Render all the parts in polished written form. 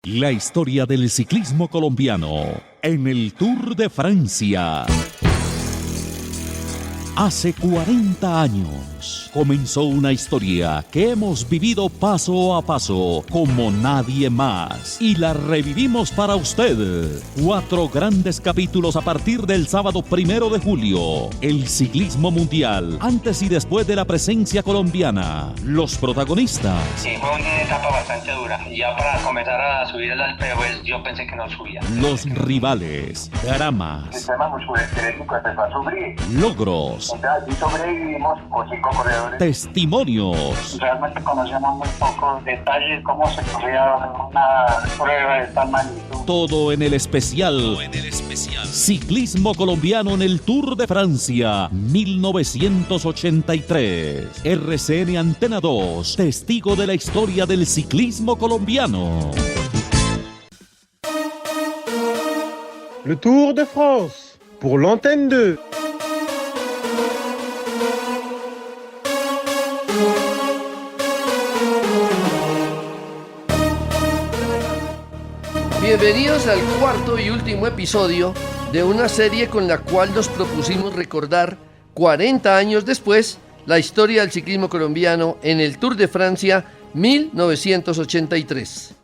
La historia del ciclismo colombiano en el Tour de Francia. Hace 40 años comenzó una historia que hemos vivido paso a paso como nadie más y la revivimos para usted. 4 grandes capítulos a partir del sábado 1 de julio. El ciclismo mundial, antes y después de la presencia colombiana. Los protagonistas. Sí, fue una etapa bastante dura. Ya para comenzar a subir el Alpe, pues yo pensé que no subía. Los rivales, dramas. El sistema musculoesquelético empezó a sufrir. Logros. Entonces allí sobrevivimos con 5 corredores. Testimonios. Realmente conocíamos muy pocos detalles, cómo se corría una prueba de tal magnitud. Todo en el especial. Ciclismo colombiano en el Tour de Francia 1983. RCN Antena 2, testigo de la historia del ciclismo colombiano. Le Tour de France, pour l'antenne 2. Bienvenidos al cuarto y último episodio de una serie con la cual nos propusimos recordar 40 años después la historia del ciclismo colombiano en el Tour de Francia 1983.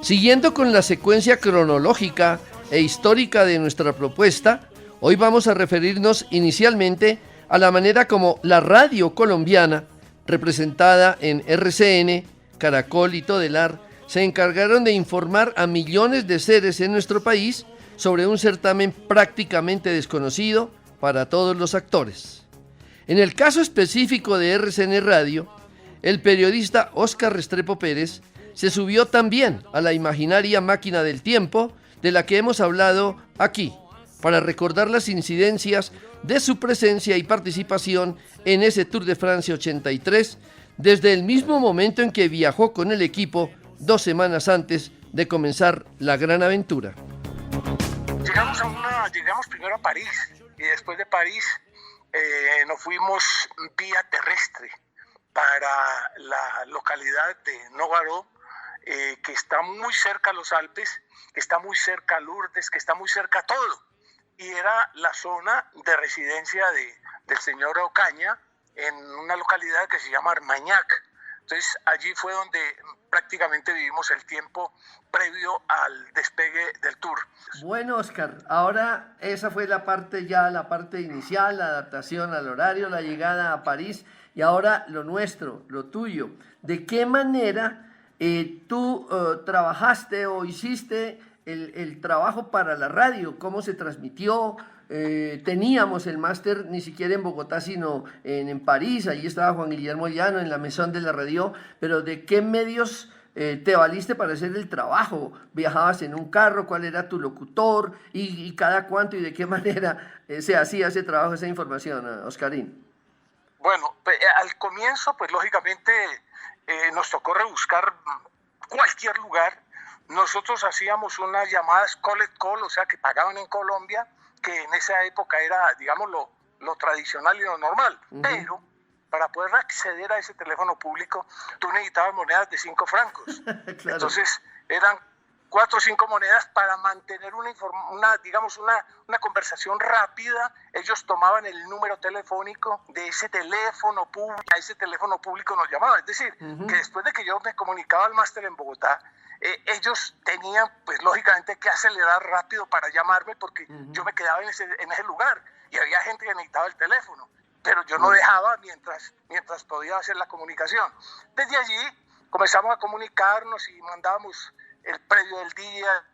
Siguiendo con la secuencia cronológica e histórica de nuestra propuesta, hoy vamos a referirnos inicialmente a la manera como la radio colombiana, representada en RCN, Caracol y Todelar, se encargaron de informar a millones de seres en nuestro país sobre un certamen prácticamente desconocido para todos los actores. En el caso específico de RCN Radio, el periodista Óscar Restrepo Pérez se subió también a la imaginaria máquina del tiempo de la que hemos hablado aquí, para recordar las incidencias de su presencia y participación en ese Tour de Francia 83, desde el mismo momento en que viajó con el equipo 2 semanas antes de comenzar la gran aventura. Llegamos primero a París y después de París nos fuimos vía terrestre para la localidad de Nogaro, que está muy cerca a los Alpes, que está muy cerca a Lourdes, que está muy cerca a todo. Y era la zona de residencia del señor Ocaña en una localidad que se llama Armagnac. Entonces allí fue donde prácticamente vivimos el tiempo previo al despegue del Tour. Bueno, Óscar, ahora esa fue la parte inicial, la adaptación al horario, la llegada a París, y ahora lo nuestro, lo tuyo. ¿De qué manera tú trabajaste o hiciste el trabajo para la radio? ¿Cómo se transmitió? Teníamos el máster ni siquiera en Bogotá, sino en París. Allí estaba Juan Guillermo Llano en la Maison de la Radio. Pero ¿de qué medios te valiste para hacer el trabajo? ¿Viajabas en un carro? ¿Cuál era tu locutor? ¿Y cada cuánto y de qué manera se hacía ese trabajo, esa información, Oscarín? Bueno, al comienzo, pues lógicamente nos tocó rebuscar cualquier lugar. Nosotros hacíamos unas llamadas call, o sea, que pagaban en Colombia, que en esa época era, digamos, lo tradicional y lo normal. Uh-huh. Pero para poder acceder a ese teléfono público, tú necesitabas monedas de 5 francos. Claro. Entonces, eran 4 o 5 monedas para mantener una conversación rápida. Ellos tomaban el número telefónico de ese teléfono público, a ese teléfono público nos llamaban. Es decir, uh-huh, que después de que yo me comunicaba al máster en Bogotá, ellos tenían, pues lógicamente, que acelerar rápido para llamarme, porque uh-huh, yo me quedaba en ese lugar y había gente que necesitaba el teléfono, pero yo no dejaba mientras podía hacer la comunicación. Desde allí comenzamos a comunicarnos y mandábamos el previo del día.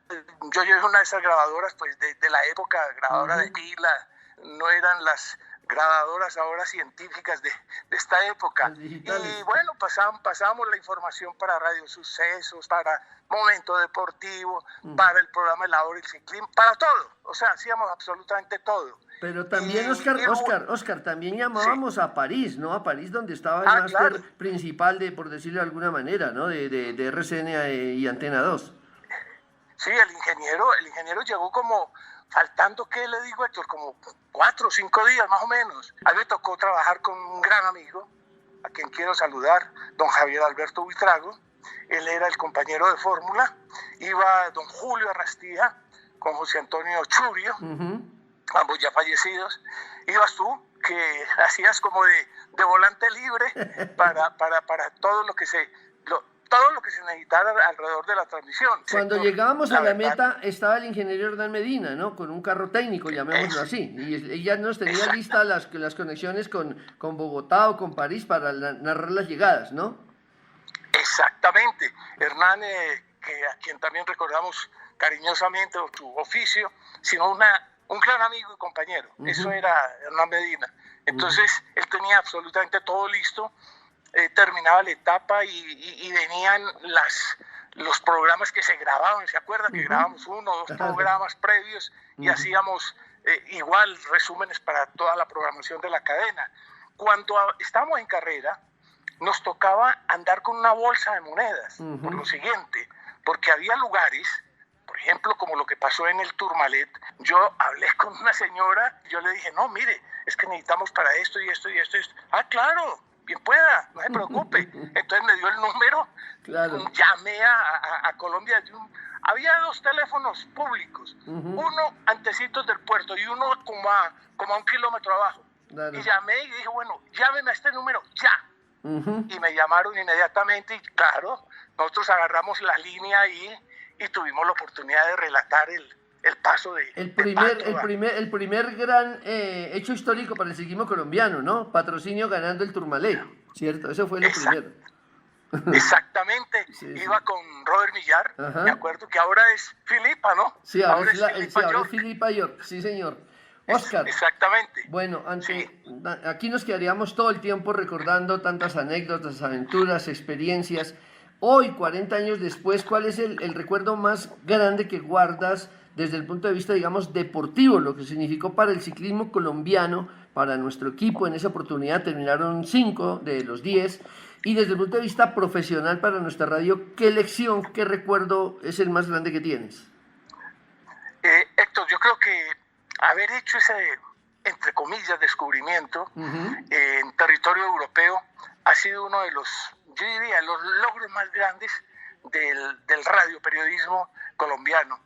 Yo llevé una de esas grabadoras, pues de la época, grabadora uh-huh, de pila, no eran las grabadoras ahora científicas de esta época. Y bueno, pasábamos la información para Radio Sucesos, para Momento Deportivo, para el programa La Hora del Ciclismo, para todo. O sea, hacíamos absolutamente todo. Pero también, Óscar, también llamábamos sí a París, ¿no? A París, donde estaba el máster, claro, principal por decirlo de alguna manera, ¿no? De RCN y Antena 2. Sí, el ingeniero llegó como faltando, ¿qué le digo, Héctor? Como 4 o 5 días más o menos. A mí me tocó trabajar con un gran amigo, a quien quiero saludar, don Javier Alberto Buitrago, él era el compañero de fórmula, iba don Julio Arrastía con José Antonio Churio, ambos ya fallecidos, ibas tú, que hacías como de volante libre para todo lo que se necesitara alrededor de la transmisión. Cuando llegábamos a la meta estaba el ingeniero Hernán Medina, ¿no? Con un carro técnico, llamémoslo así, y ya nos tenía listas las conexiones con Bogotá o con París para narrar las llegadas, ¿no? Exactamente. Hernán, a quien también recordamos cariñosamente por su oficio, sino un gran amigo y compañero. Eso era Hernán Medina. Entonces, él tenía absolutamente todo listo, terminaba la etapa y venían los programas que se grababan, ¿se acuerdan? Que grabamos 1 o 2 programas previos y hacíamos igual resúmenes para toda la programación de la cadena. Cuando estábamos en carrera, nos tocaba andar con una bolsa de monedas, por lo siguiente, porque había lugares, por ejemplo, como lo que pasó en el Tourmalet. Yo hablé con una señora, yo le dije, no, mire, es que necesitamos para esto y esto y esto y esto. Ah, claro, bien pueda, no se preocupe. Entonces me dio el número, llamé a Colombia. Había 2 teléfonos públicos, uno antecitos del puerto y uno como a 1 kilómetro abajo. Y llamé y dije, bueno, llámeme a este número, ya. Y me llamaron inmediatamente y claro, nosotros agarramos la línea y tuvimos la oportunidad de relatar el paso de el primer gran hecho histórico para el ciclismo colombiano, ¿no? Patrocinio ganando el Tourmalet, ¿cierto? Eso fue lo primero. Exactamente. Iba con Robert Millar, me acuerdo que ahora es Filipa, ¿no? Sí, ahora es Filipa York, sí señor. Oscar. Exactamente. Bueno, aquí nos quedaríamos todo el tiempo recordando tantas anécdotas, aventuras, experiencias. Hoy, 40 años después, ¿cuál es el recuerdo más grande que guardas desde el punto de vista, digamos, deportivo, lo que significó para el ciclismo colombiano, para nuestro equipo? En esa oportunidad terminaron 5 de los 10. Y desde el punto de vista profesional para nuestra radio, ¿qué lección, qué recuerdo es el más grande que tienes? Héctor, yo creo que haber hecho ese, entre comillas, descubrimiento en territorio europeo ha sido uno de los, yo diría, los logros más grandes del radioperiodismo colombiano.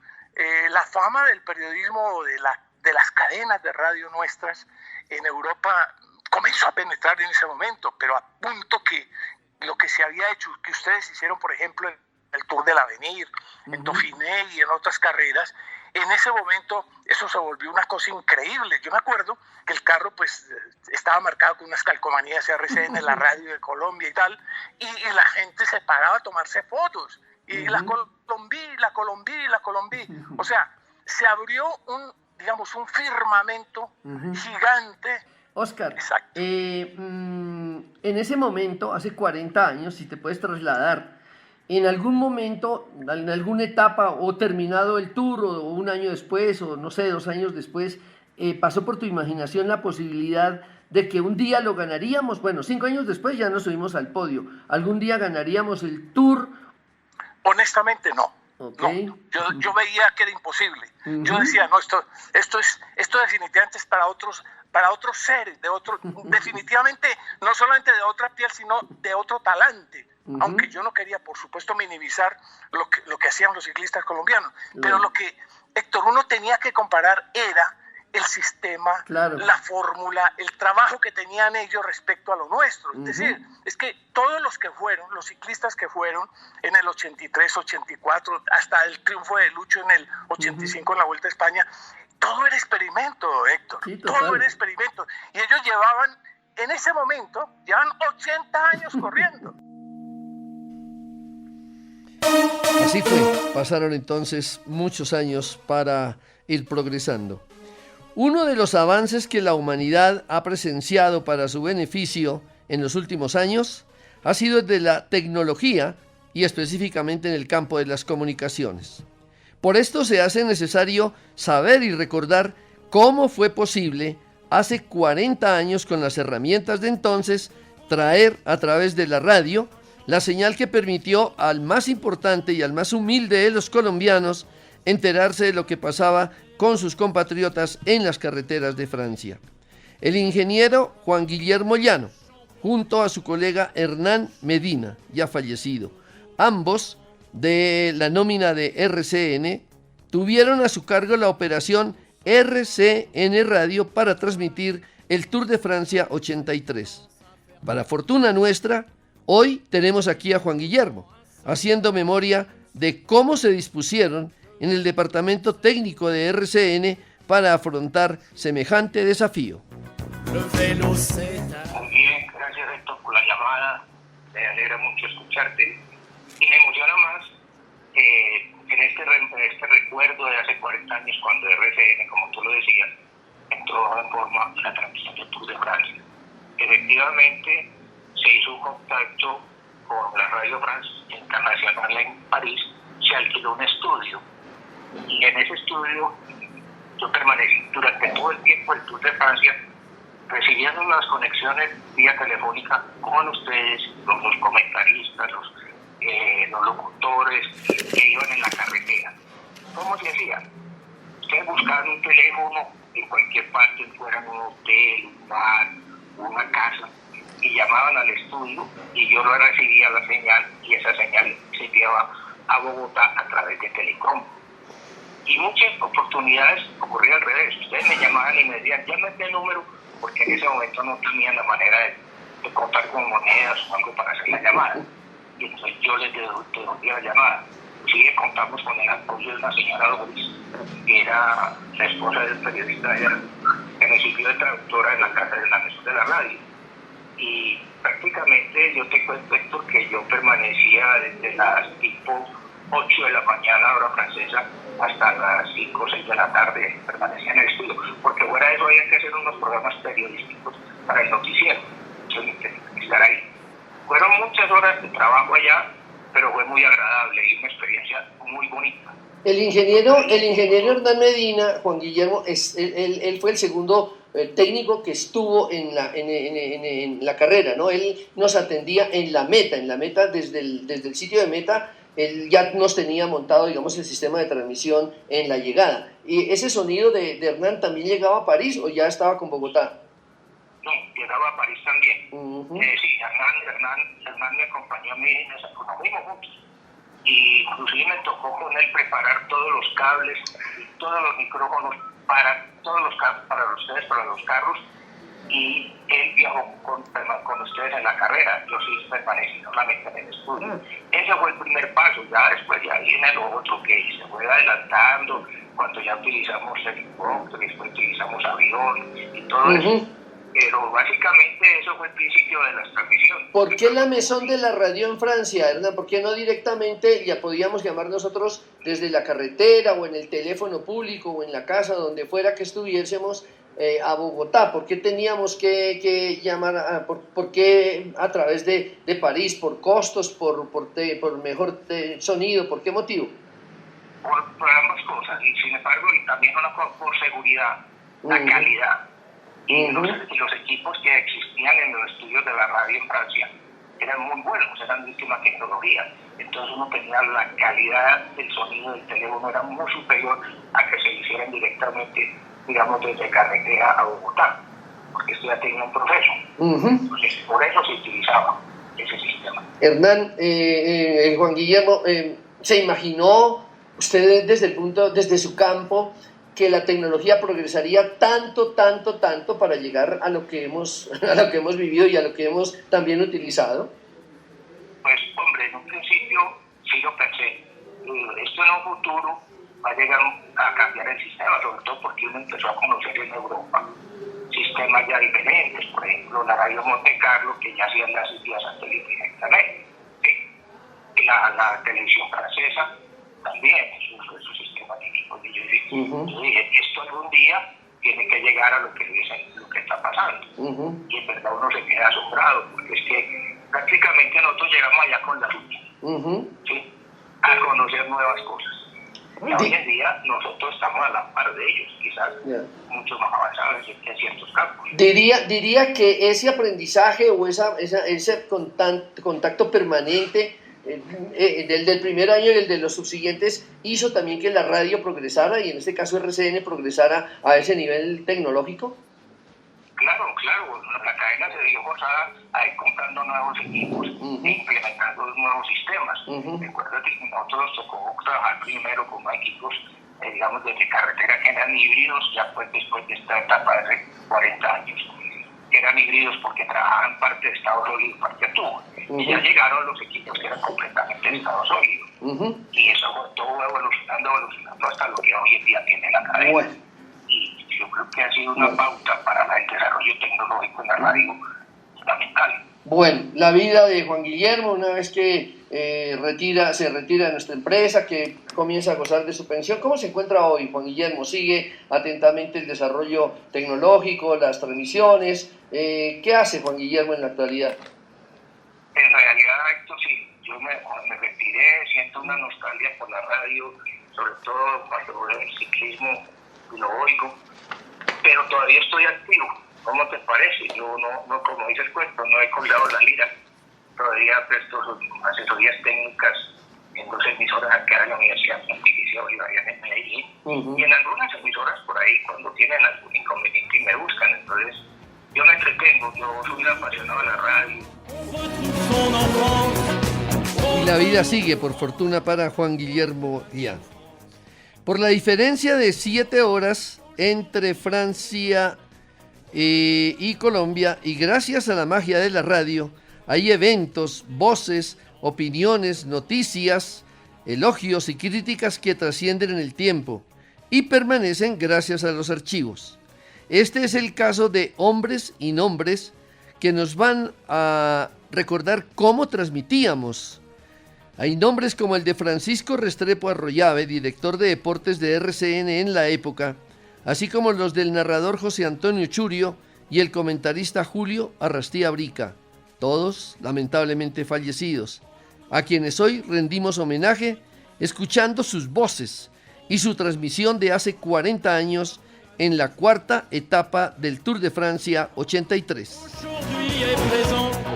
La fama del periodismo de las cadenas de radio nuestras en Europa comenzó a penetrar en ese momento, pero a punto que lo que se había hecho, que ustedes hicieron, por ejemplo, en el Tour del Avenir, en Dauphiné y en otras carreras, en ese momento eso se volvió una cosa increíble. Yo me acuerdo que el carro pues estaba marcado con unas calcomanías RCN en la radio de Colombia y tal, y la gente se paraba a tomarse fotos, y la Colombí. O sea, se abrió un firmamento gigante. Oscar, en ese momento, hace 40 años, si te puedes trasladar, en algún momento, en alguna etapa, o terminado el Tour, o un año después, o no sé, 2 años después, pasó por tu imaginación la posibilidad de que un día lo ganaríamos. Bueno, 5 años después ya nos subimos al podio. ¿Algún día ganaríamos el Tour? Honestamente no. Okay. No, yo veía que era imposible. Yo decía, no, esto definitivamente es para otros seres, definitivamente no solamente de otra piel, sino de otro talante. Aunque yo no quería, por supuesto, minimizar lo que hacían los ciclistas colombianos. Pero lo que, Héctor, uno tenía que comparar era el sistema, la fórmula, el trabajo que tenían ellos respecto a lo nuestro. Es decir, es que todos los ciclistas que fueron en el 83, 84, hasta el triunfo de Lucho en el 85 en la Vuelta a España, todo era experimento, Héctor, todo era experimento. Y ellos en ese momento, llevan 80 años corriendo. Así fue, pasaron entonces muchos años para ir progresando. Uno de los avances que la humanidad ha presenciado para su beneficio en los últimos años ha sido el de la tecnología y específicamente en el campo de las comunicaciones. Por esto se hace necesario saber y recordar cómo fue posible hace 40 años con las herramientas de entonces traer a través de la radio la señal que permitió al más importante y al más humilde de los colombianos enterarse de lo que pasaba con sus compatriotas en las carreteras de Francia. El ingeniero Juan Guillermo Llano, junto a su colega Hernán Medina, ya fallecido, ambos de la nómina de RCN, tuvieron a su cargo la operación RCN Radio para transmitir el Tour de Francia 83. Para fortuna nuestra, hoy tenemos aquí a Juan Guillermo, haciendo memoria de cómo se dispusieron en el departamento técnico de RCN para afrontar semejante desafío. Muy bien, gracias Héctor por la llamada, me alegra mucho escucharte y me emociona más en este recuerdo de hace 40 años cuando RCN, como tú lo decías, entró en forma en la transmisión del Tour de Francia. Efectivamente, se hizo un contacto con la Radio France Internacional en París, se alquiló un estudio y en ese estudio yo permanecí durante todo el tiempo del Tour de Francia recibiendo las conexiones vía telefónica con ustedes, los comentaristas, los locutores que iban en la carretera. ¿Cómo se hacía? Ustedes buscaban un teléfono en cualquier parte, fuera un hotel, un bar, una casa, y llamaban al estudio y yo lo recibía la señal y esa señal se enviaba a Bogotá a través de Telecom. Y muchas oportunidades ocurrían al revés. Ustedes me llamaban y me decían, llámate el número, porque en ese momento no tenían la manera de contar con monedas o algo para hacer la llamada. Y entonces yo les devolvía la llamada. Sí, contamos con el apoyo de la señora Doris, que era la esposa del periodista que me sirvió de traductora en la casa de la mesa de la radio. Y prácticamente yo te cuento, Héctor, que yo permanecía desde las tipo 8 de la mañana, hora francesa, hasta las 5 o 6 de la tarde permanecía en el estudio, porque fuera de eso había que hacer unos programas periodísticos para el noticiero, entonces tenía que estar ahí. Fueron muchas horas de trabajo allá, pero fue muy agradable y una experiencia muy bonita. El ingeniero Hernán Medina, Juan Guillermo, él fue el segundo técnico que estuvo en la carrera, ¿no? Él nos atendía en la meta desde el sitio de meta. Él ya nos tenía montado, digamos, el sistema de transmisión en la llegada. ¿Y ese sonido de Hernán también llegaba a París o ya estaba con Bogotá? No, llegaba a París también. Uh-huh. Sí, Hernán me acompañó a mí, nos fuimos juntos. Y inclusive me tocó con él preparar todos los cables y todos los micrófonos para ustedes, para los carros. Y él viajó con ustedes en la carrera. Yo sí permanecí solamente en el estudio. Ese fue el primer paso. Ya después ya viene lo otro que se fue adelantando cuando ya utilizamos helicóptero, después utilizamos avión y todo eso. Pero básicamente eso fue el principio de las transmisiones. ¿Por qué la maison de la radio en Francia, Hernán? ¿Por qué no directamente ya podíamos llamar nosotros desde la carretera o en el teléfono público o en la casa, donde fuera que estuviésemos, a Bogotá? ¿Por qué teníamos que llamar, por qué a través de París? ¿Por costos, por mejor sonido? ¿Por qué motivo? Por ambas cosas, y sin embargo, y también por seguridad, la calidad. Y los equipos que existían en los estudios de la radio en Francia eran muy buenos, eran de última tecnología. Entonces uno tenía la calidad del sonido del teléfono, era muy superior a que se hicieran directamente, digamos, desde carretera a Bogotá, porque esto ya tenía un proceso. Entonces por eso se utilizaba ese sistema. Hernán, Juan Guillermo, ¿se imaginó usted desde su campo que la tecnología progresaría tanto para llegar a lo que hemos vivido y a lo que hemos también utilizado? Pues hombre, en un principio sí lo pensé. Esto en un futuro va a llegar a cambiar el sistema, sobre todo porque uno empezó a conocer en Europa sistemas ya diferentes, por ejemplo la radio Monte Carlo, que ya hacía las vía satélite directamente, ¿sí? La televisión francesa también, su sistema típico de yo dije, esto algún día tiene que llegar a lo que está pasando. Y en verdad uno se queda asombrado, porque es que prácticamente nosotros llegamos allá con la rutina, ¿sí? A conocer nuevas cosas. Y hoy en día nosotros estamos a la par de ellos, quizás mucho más avanzados en ciertos campos. Diría que ese aprendizaje o ese contacto permanente del primer año y el de los subsiguientes hizo también que la radio progresara, y en este caso RCN progresara a ese nivel tecnológico. Claro, la cadena se vio forzada a ir comprando nuevos equipos e implementando nuevos sistemas. Recuerda que nosotros nos tocó trabajar primero con equipos, digamos, de carretera que eran híbridos, ya pues después de esta etapa de hace 40 años, que eran híbridos porque trabajaban parte de estado sólido y parte de tubo. Y ya llegaron los equipos que eran completamente de estado sólido. Y eso fue todo evolucionando hasta lo que hoy en día tiene la cadena. Bueno. Y yo creo que ha sido una pauta para el desarrollo tecnológico en la radio fundamental. Bueno, la vida de Juan Guillermo, una vez que se retira de nuestra empresa, que comienza a gozar de su pensión, ¿cómo se encuentra hoy Juan Guillermo? ¿Sigue atentamente el desarrollo tecnológico, las transmisiones? ¿Qué hace Juan Guillermo en la actualidad? En realidad, Héctor, sí, cuando me retiré siento una nostalgia por la radio, sobre todo cuando veo el ciclismo y lo oigo, pero todavía estoy activo. ¿Cómo te parece? Yo no como dice el cuento, no he colgado la lira. Todavía presto asesorías técnicas en 2 emisoras acá de la Universidad Pontificia Bolivariana en Medellín. Y en algunas emisoras por ahí cuando tienen algún inconveniente y me buscan. Entonces, yo me entretengo, yo soy un apasionado de la radio. Y la vida sigue, por fortuna para Juan Guillermo Guián. Por la diferencia de 7 horas entre Francia y Colombia, y gracias a la magia de la radio, hay eventos, voces, opiniones, noticias, elogios y críticas que trascienden en el tiempo y permanecen gracias a los archivos. Este es el caso de Hombres y Nombres, que nos van a recordar cómo transmitíamos. Hay nombres como el de Francisco Restrepo Arroyave, director de deportes de RCN en la época, así como los del narrador José Antonio Churio y el comentarista Julio Arrastía Brica, todos lamentablemente fallecidos, a quienes hoy rendimos homenaje escuchando sus voces y su transmisión de hace 40 años en la 4ª etapa del Tour de Francia 83.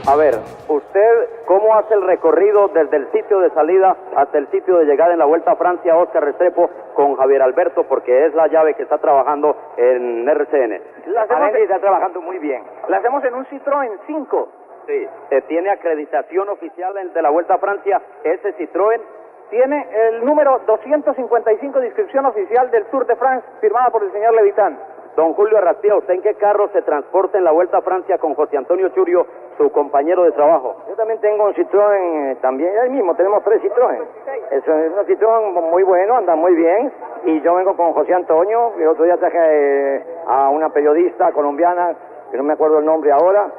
A ver, ¿usted cómo hace el recorrido desde el sitio de salida hasta el sitio de llegada en la Vuelta a Francia, Óscar Restrepo, con Javier Alberto, porque es la llave que está trabajando en RCN? Está trabajando muy bien. La hacemos en un Citroën 5. Sí. ¿Tiene acreditación oficial de la Vuelta a Francia ese Citroën? Tiene el número 255 de inscripción oficial del Tour de France, firmada por el señor Levitán. Don Julio Arrastía, ¿usted en qué carro se transporta en la Vuelta a Francia con José Antonio Churio, su compañero de trabajo? Yo también tengo un Citroën, también ahí mismo tenemos 3 Citroën. Es un Citroën muy bueno, anda muy bien. Y yo vengo con José Antonio, el otro día traje a una periodista colombiana, que no me acuerdo el nombre ahora.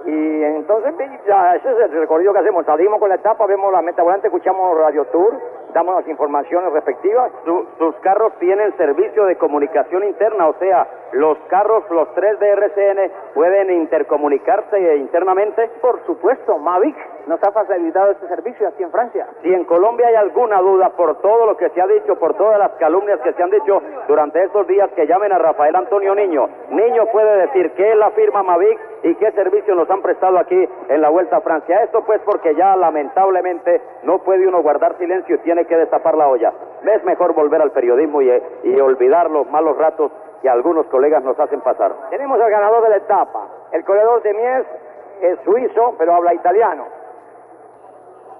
Y entonces ya ese es el recorrido que hacemos. Salimos con la etapa, vemos la meta volante, escuchamos Radio Tour, damos las informaciones respectivas. Sus carros tienen servicio de comunicación interna, o sea, los carros, los 3 de RCN, pueden intercomunicarse internamente. Por supuesto, Mavic nos ha facilitado este servicio aquí en Francia. Si en Colombia hay alguna duda por todo lo que se ha dicho, por todas las calumnias que se han dicho durante estos días, que llamen a Rafael Antonio Niño. Niño puede decir qué es la firma Mavic y qué servicio nos han prestado aquí en la Vuelta a Francia. Esto pues porque ya lamentablemente no puede uno guardar silencio y tiene que destapar la olla. Es mejor volver al periodismo y olvidar los malos ratos que algunos colegas nos hacen pasar. Tenemos al ganador de la etapa. El corredor de Mies es suizo, pero habla italiano.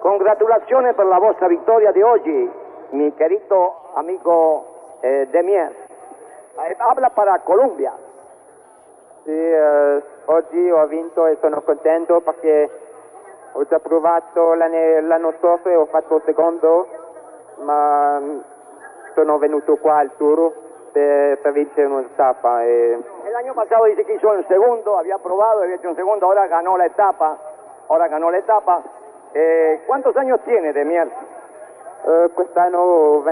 Congratulaciones per la vostra vittoria di oggi, mi querido amigo de Mies. Habla para Colombia. Sì, oggi ho vinto e sono contento perché ho già provato l'anno scorso e ho fatto secondo, ma sono venuto qua al Tour per vincere una etapa. El año pasado dice que hizo en segundo, había probado, había hecho en segundo, ahora ganó la etapa. ¿Cuántos años tiene de Mies? Quest'anno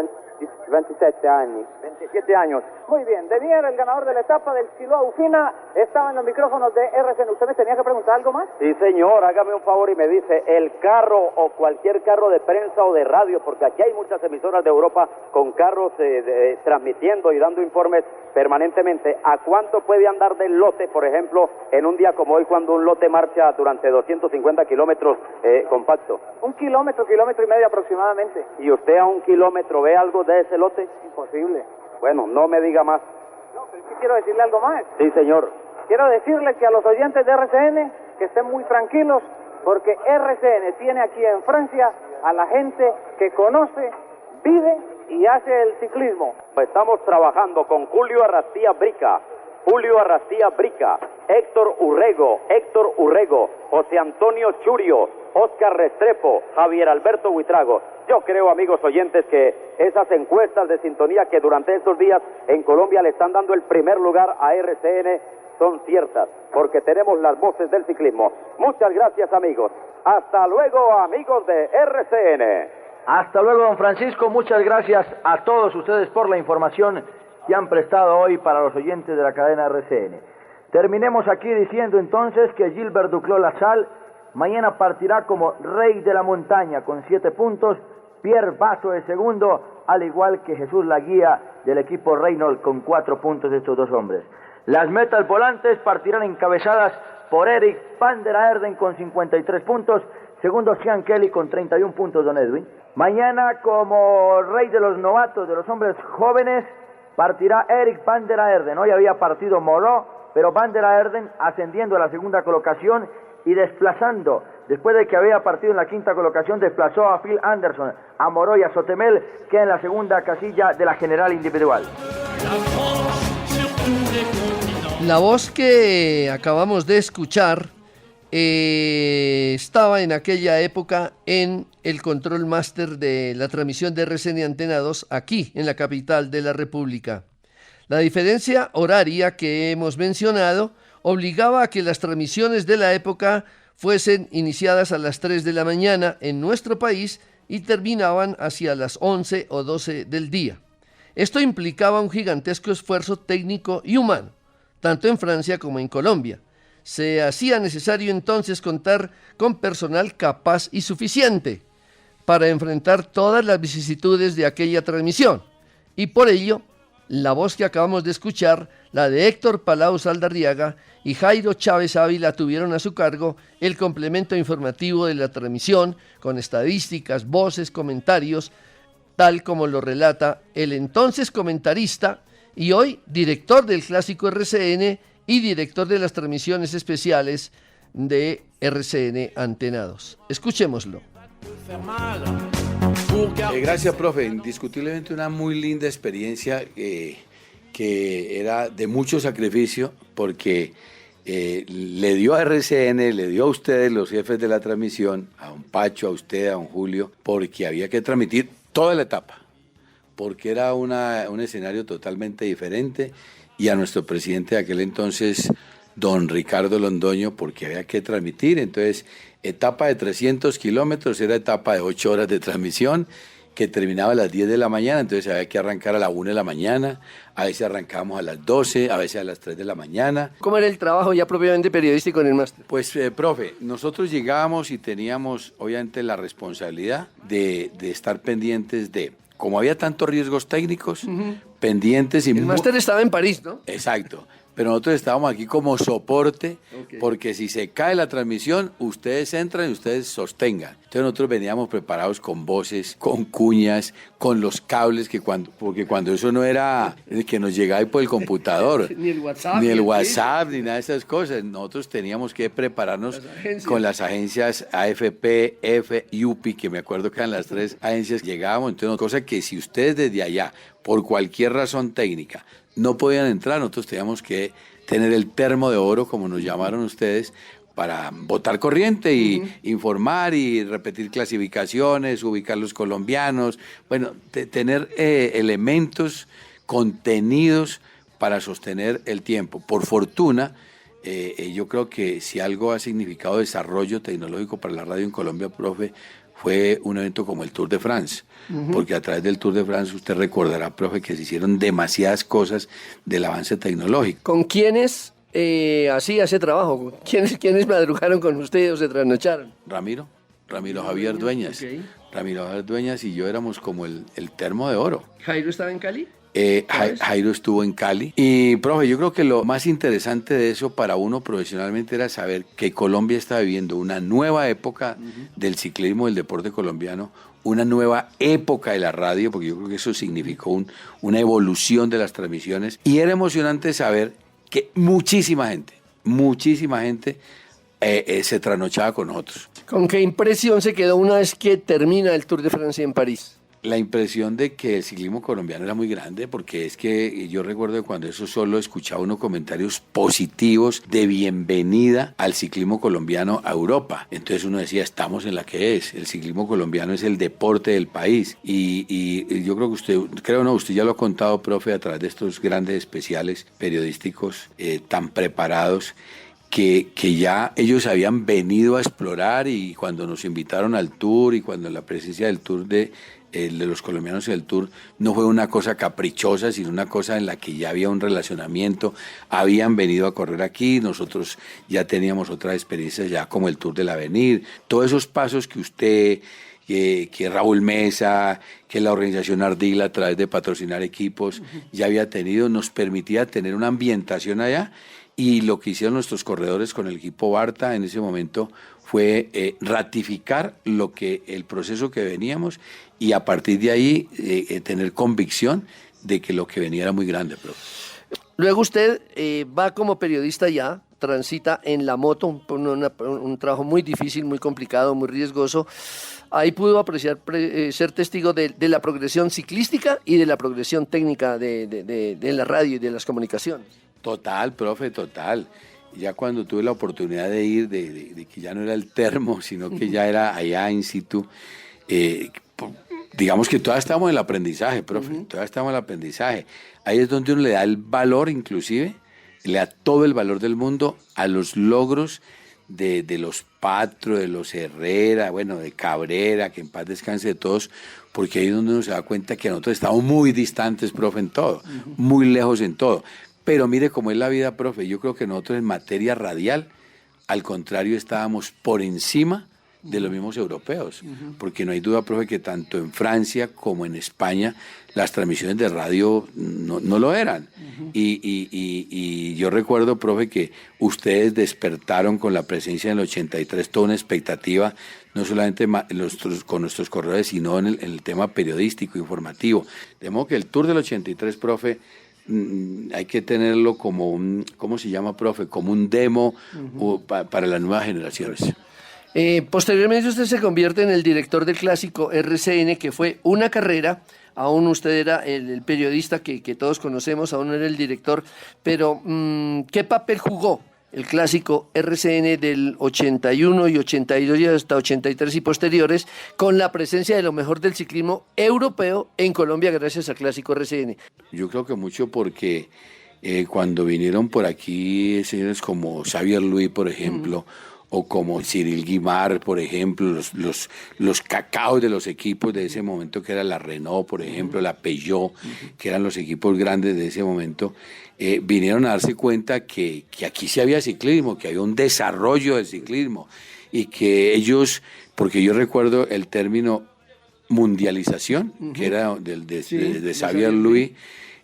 27 anni. 27 años. Muy bien, De Mier, el ganador de la etapa del Siloa Ufina, estaba en los micrófonos de RCN. ¿Usted me tenía que preguntar algo más? Sí, señor, hágame un favor y me dice, el carro o cualquier carro de prensa o de radio, porque aquí hay muchas emisoras de Europa con carros transmitiendo y dando informes permanentemente, ¿a cuánto puede andar del lote, por ejemplo, en un día como hoy, cuando un lote marcha durante 250 kilómetros compacto? 1 kilómetro, kilómetro y medio aproximadamente. ¿Y usted a 1 kilómetro ve algo de ese lote? Imposible. Bueno, no me diga más. No, pero sí quiero decirle algo más. Sí, señor. quiero decirles que a los oyentes de RCN que estén muy tranquilos, porque RCN tiene aquí en Francia a la gente que conoce, vive y hace el ciclismo. Estamos trabajando con Julio Arrastía Brica, Héctor Urrego, José Antonio Churio, Óscar Restrepo, Javier Alberto Buitrago. Yo creo, amigos oyentes, que esas encuestas de sintonía que durante estos días en Colombia le están dando el primer lugar a RCN son ciertas, porque tenemos las voces del ciclismo. Muchas gracias, amigos. Hasta luego, amigos de RCN. Hasta luego, don Francisco. Muchas gracias a todos ustedes por la información que han prestado hoy para los oyentes de la cadena RCN. Terminemos aquí diciendo entonces que Gilbert Duclos Lassalle mañana partirá como rey de la montaña con 7 puntos, Pierre Basso de segundo, al igual que Jesús Laguía del equipo Reynolds con 4 puntos de estos dos hombres. Las metas volantes partirán encabezadas por Eric van der Aerden con 53 puntos, segundo Sean Kelly con 31 puntos, don Edwin. Mañana como rey de los novatos, de los hombres jóvenes, partirá Eric van der Aerden. Hoy había partido Moreau, pero van der Aerden ascendiendo a la segunda colocación y desplazando, después de que había partido en la quinta colocación, desplazó a Phil Anderson, a Moreau y a Sotemel, que en la segunda casilla de la general individual. La voz que acabamos de escuchar estaba en aquella época en el control máster de la transmisión de RCN Antena 2 aquí en la capital de la República. La diferencia horaria que hemos mencionado obligaba a que las transmisiones de la época fuesen iniciadas a las 3 de la mañana en nuestro país y terminaban hacia las 11 o 12 del día. Esto implicaba un gigantesco esfuerzo técnico y humano, tanto en Francia como en Colombia. Se hacía necesario entonces contar con personal capaz y suficiente para enfrentar todas las vicisitudes de aquella transmisión. Y por ello, la voz que acabamos de escuchar, la de Héctor Palau Saldarriaga y Jairo Chávez Ávila, tuvieron a su cargo el complemento informativo de la transmisión con estadísticas, voces, comentarios, tal como lo relata el entonces comentarista y hoy director del Clásico RCN y director de las transmisiones especiales de RCN Antena 2. Escuchémoslo. Gracias, profe. Indiscutiblemente una muy linda experiencia que era de mucho sacrificio porque le dio a RCN, le dio a ustedes, los jefes de la transmisión, a don Pacho, a usted, a don Julio, porque había que transmitir toda la etapa, porque era un escenario totalmente diferente, y a nuestro presidente de aquel entonces, don Ricardo Londoño, porque había que transmitir. Entonces, etapa de 300 kilómetros era etapa de 8 horas de transmisión, que terminaba a las 10 de la mañana, entonces había que arrancar a la 1 de la mañana, a veces arrancábamos a las 12, a veces a las 3 de la mañana. ¿Cómo era el trabajo ya propiamente periodístico en el máster? Pues, profe, nosotros llegábamos y teníamos, obviamente, la responsabilidad de estar pendientes de, como había tantos riesgos técnicos, pendientes y... El máster estaba en París, ¿no? Exacto. Pero nosotros estábamos aquí como soporte, porque si se cae la transmisión, ustedes entran y ustedes sostengan. Entonces nosotros veníamos preparados con voces, con cuñas, con los cables, porque cuando eso no era que nos llegaba ahí por el computador, ni el WhatsApp, ni nada de esas cosas, nosotros teníamos que prepararnos con las agencias AFP, EFE y UPI, que me acuerdo que eran las 3 agencias que llegábamos. Entonces, cosa que si ustedes desde allá, por cualquier razón técnica, no podían entrar, nosotros teníamos que tener el termo de oro, como nos llamaron ustedes, para botar corriente y informar y repetir clasificaciones, ubicar los colombianos, bueno, tener elementos, contenidos para sostener el tiempo. Por fortuna, yo creo que si algo ha significado desarrollo tecnológico para la radio en Colombia, profe, fue un evento como el Tour de France, porque a través del Tour de France usted recordará, profe, que se hicieron demasiadas cosas del avance tecnológico. ¿Con quiénes hacía ese trabajo? ¿Quiénes madrugaron con usted o se trasnocharon? Ramiro Javier Dueñas. Ramiro Javier Dueñas y yo éramos como el termo de oro. ¿Jairo estaba en Cali? Jairo estuvo en Cali. Y, profe, yo creo que lo más interesante de eso para uno profesionalmente era saber que Colombia está viviendo una nueva época del ciclismo, del deporte colombiano, una nueva época de la radio, porque yo creo que eso significó una evolución de las transmisiones. Y era emocionante saber que muchísima gente se trasnochaba con nosotros. ¿Con qué impresión se quedó una vez que termina el Tour de Francia en París? La impresión de que el ciclismo colombiano era muy grande, porque es que yo recuerdo que cuando eso solo escuchaba unos comentarios positivos de bienvenida al ciclismo colombiano a Europa. Entonces uno decía, estamos en la que es. El ciclismo colombiano es el deporte del país. Y yo creo que usted ya lo ha contado, profe, a través de estos grandes especiales periodísticos tan preparados, que ya ellos habían venido a explorar, y cuando nos invitaron al Tour y cuando la presencia del Tour de los colombianos en el Tour no fue una cosa caprichosa, sino una cosa en la que ya había un relacionamiento, habían venido a correr aquí, nosotros ya teníamos otras experiencias ya como el Tour del Avenir, todos esos pasos que usted, que Raúl Mesa, que la organización Ardila a través de patrocinar equipos ya había tenido, nos permitía tener una ambientación allá. Y lo que hicieron nuestros corredores con el equipo Barta en ese momento fue ratificar el proceso que veníamos, y a partir de ahí tener convicción de que lo que venía era muy grande. Luego usted va como periodista ya, transita en la moto, un trabajo muy difícil, muy complicado, muy riesgoso. Ahí pudo apreciar, ser testigo de la progresión ciclística y de la progresión técnica de la radio y de las comunicaciones. Total, profe, total. Ya cuando tuve la oportunidad de ir, de que ya no era el termo, sino que ya era allá in situ, digamos que todavía estamos en el aprendizaje, profe, todavía estamos en el aprendizaje. Ahí es donde uno le da el valor, inclusive, le da todo el valor del mundo a los logros de los Patro, de los Herrera, bueno, de Cabrera, que en paz descanse de todos, porque ahí es donde uno se da cuenta que nosotros estamos muy distantes, profe, en todo, muy lejos en todo. Pero mire cómo es la vida, profe. Yo creo que nosotros en materia radial, al contrario, estábamos por encima de los mismos europeos. Porque no hay duda, profe, que tanto en Francia como en España las transmisiones de radio no lo eran. Y yo recuerdo, profe, que ustedes despertaron con la presencia en el 83 toda una expectativa, no solamente con nuestros corredores, sino en el tema periodístico, informativo. De modo que el Tour del 83, profe, hay que tenerlo como ¿cómo se llama, profe? Como un demo para las nuevas generaciones. Posteriormente usted se convierte en el director del clásico RCN, que fue una carrera. Aún usted era el periodista que todos conocemos, aún no era el director, pero ¿qué papel jugó el clásico RCN del 81 y 82 y hasta 83 y posteriores, con la presencia de lo mejor del ciclismo europeo en Colombia gracias al clásico RCN? Yo creo que mucho porque cuando vinieron por aquí señores como Xavier Luis, por ejemplo, o como Cyril Guimard, por ejemplo, los cacaos de los equipos de ese momento, que era la Renault, por ejemplo, la Peugeot, que eran los equipos grandes de ese momento, vinieron a darse cuenta que aquí sí había ciclismo, que había un desarrollo del ciclismo, y que ellos, porque yo recuerdo el término mundialización, que era de Xavier Luis,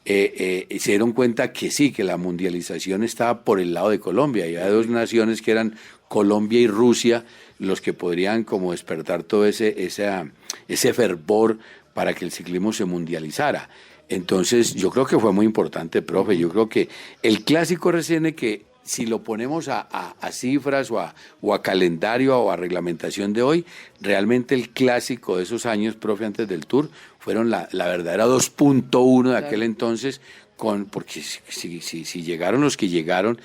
se dieron cuenta que sí, que la mundialización estaba por el lado de Colombia, y había dos naciones que eran Colombia y Rusia, los que podrían como despertar todo ese fervor para que el ciclismo se mundializara. Entonces yo creo que fue muy importante, profe. Yo creo que el clásico RCN, que si lo ponemos a cifras o a calendario o a reglamentación de hoy, realmente el clásico de esos años, profe, antes del Tour, fueron la verdadera 2.1 de aquel entonces, porque si llegaron los que llegaron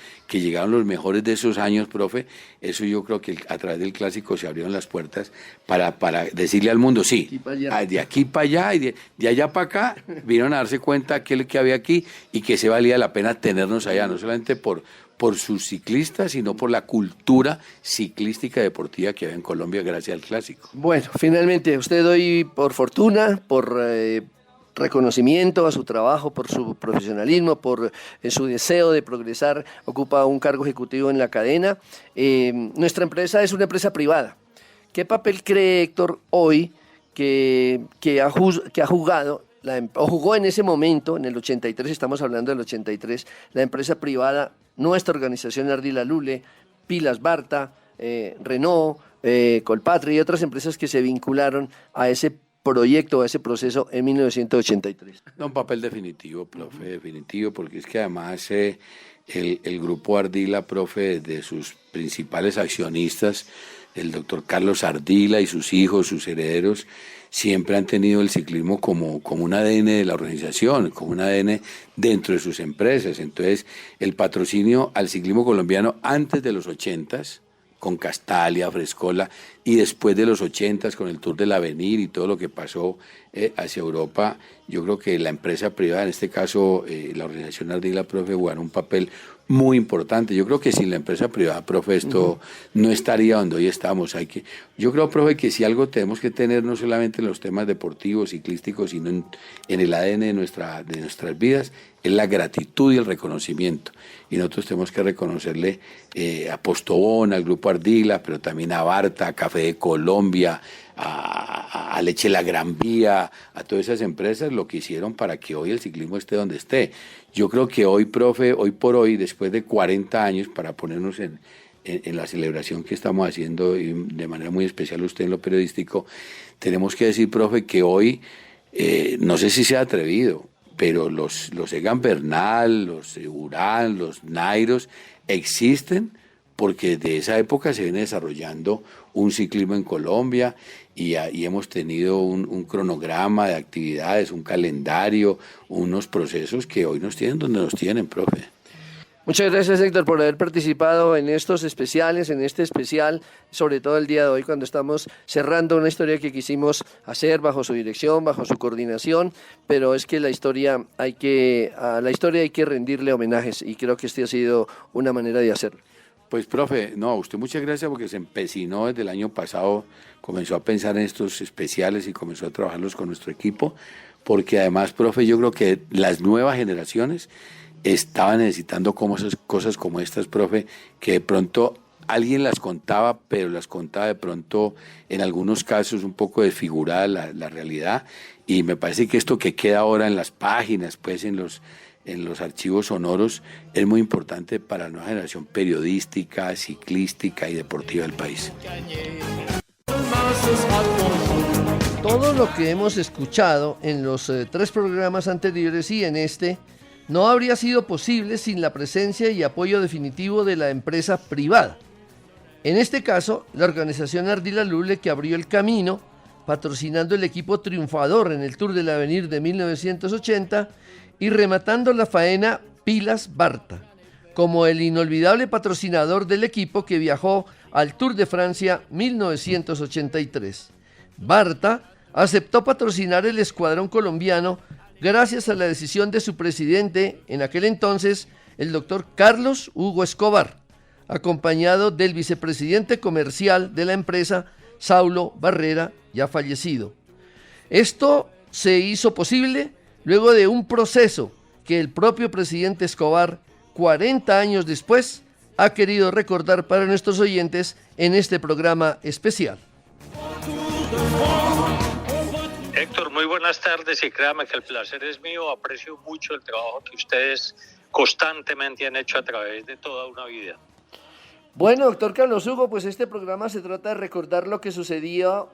los mejores de esos años, profe, eso yo creo que a través del clásico se abrieron las puertas para decirle al mundo, sí, de aquí para allá y de allá para acá, vinieron a darse cuenta aquel que había aquí y que se valía la pena tenernos allá, no solamente por sus ciclistas, sino por la cultura ciclística deportiva que había en Colombia gracias al clásico. Bueno, finalmente, usted hoy, por fortuna, por reconocimiento a su trabajo, por su profesionalismo, por su deseo de progresar, ocupa un cargo ejecutivo en la cadena. Nuestra empresa es una empresa privada. ¿Qué papel cree Héctor hoy que ha jugado, o jugó en ese momento, en el 83, estamos hablando del 83, la empresa privada, nuestra organización Ardila Lule, Pilas Barta, Renault, Colpatria y otras empresas que se vincularon a ese proyecto, a ese proceso en 1983? Un papel definitivo, profe, definitivo, porque es que además el grupo Ardila, profe, de sus principales accionistas, el doctor Carlos Ardila y sus hijos, sus herederos, siempre han tenido el ciclismo como un ADN de la organización, como un ADN dentro de sus empresas. Entonces, el patrocinio al ciclismo colombiano antes de los 80s, con Castalia, Frescola, y después de los 80s con el Tour del Avenir y todo lo que pasó hacia Europa, yo creo que la empresa privada, en este caso la organización Ardila, profe, jugaron un papel muy importante. Yo creo que sin la empresa privada, profe, esto no estaría donde hoy estamos. Yo creo, profe, que si algo tenemos que tener, no solamente en los temas deportivos, ciclísticos, sino en el ADN de nuestras vidas, es la gratitud y el reconocimiento. Y nosotros tenemos que reconocerle a Postobón, al Grupo Ardila, pero también a Barta, a Café de Colombia, a Leche La Gran Vía, a todas esas empresas, lo que hicieron para que hoy el ciclismo esté donde esté. Yo creo que hoy, profe, hoy por hoy, después de 40 años, para ponernos en la celebración que estamos haciendo, y de manera muy especial usted en lo periodístico, tenemos que decir, profe, que hoy, no sé si sea atrevido, pero los Egan Bernal, los Urán, los Nairos existen porque de esa época se viene desarrollando un ciclismo en Colombia y hemos tenido un cronograma de actividades, un calendario, unos procesos que hoy nos tienen donde nos tienen, profe. Muchas gracias, Héctor, por haber participado en estos especiales, en este especial, sobre todo el día de hoy, cuando estamos cerrando una historia que quisimos hacer bajo su dirección, bajo su coordinación, pero es que a la historia hay que rendirle homenajes y creo que este ha sido una manera de hacerlo. Pues, profe, no, a usted muchas gracias porque se empecinó desde el año pasado, comenzó a pensar en estos especiales y comenzó a trabajarlos con nuestro equipo, porque además, profe, yo creo que las nuevas generaciones estaban necesitando cosas como estas, profe, que de pronto alguien las contaba, pero las contaba de pronto en algunos casos un poco desfigurada la realidad, y me parece que esto que queda ahora en las páginas, pues en los archivos sonoros, es muy importante para la nueva generación periodística, ciclística y deportiva del país. Todo lo que hemos escuchado en los 3 programas anteriores y en este no habría sido posible sin la presencia y apoyo definitivo de la empresa privada. En este caso, la organización Ardila Lule, que abrió el camino, patrocinando el equipo triunfador en el Tour del Avenir de 1980 y rematando la faena Pilas Barta, como el inolvidable patrocinador del equipo que viajó al Tour de Francia 1983. Barta aceptó patrocinar el escuadrón colombiano gracias a la decisión de su presidente, en aquel entonces, el doctor Carlos Hugo Escobar, acompañado del vicepresidente comercial de la empresa, Saulo Barrera, ya fallecido. Esto se hizo posible luego de un proceso que el propio presidente Escobar, 40 años después, ha querido recordar para nuestros oyentes en este programa especial. Héctor, muy buenas tardes y créame que el placer es mío. Aprecio mucho el trabajo que ustedes constantemente han hecho a través de toda una vida. Bueno, doctor Carlos Hugo, pues este programa se trata de recordar lo que sucedió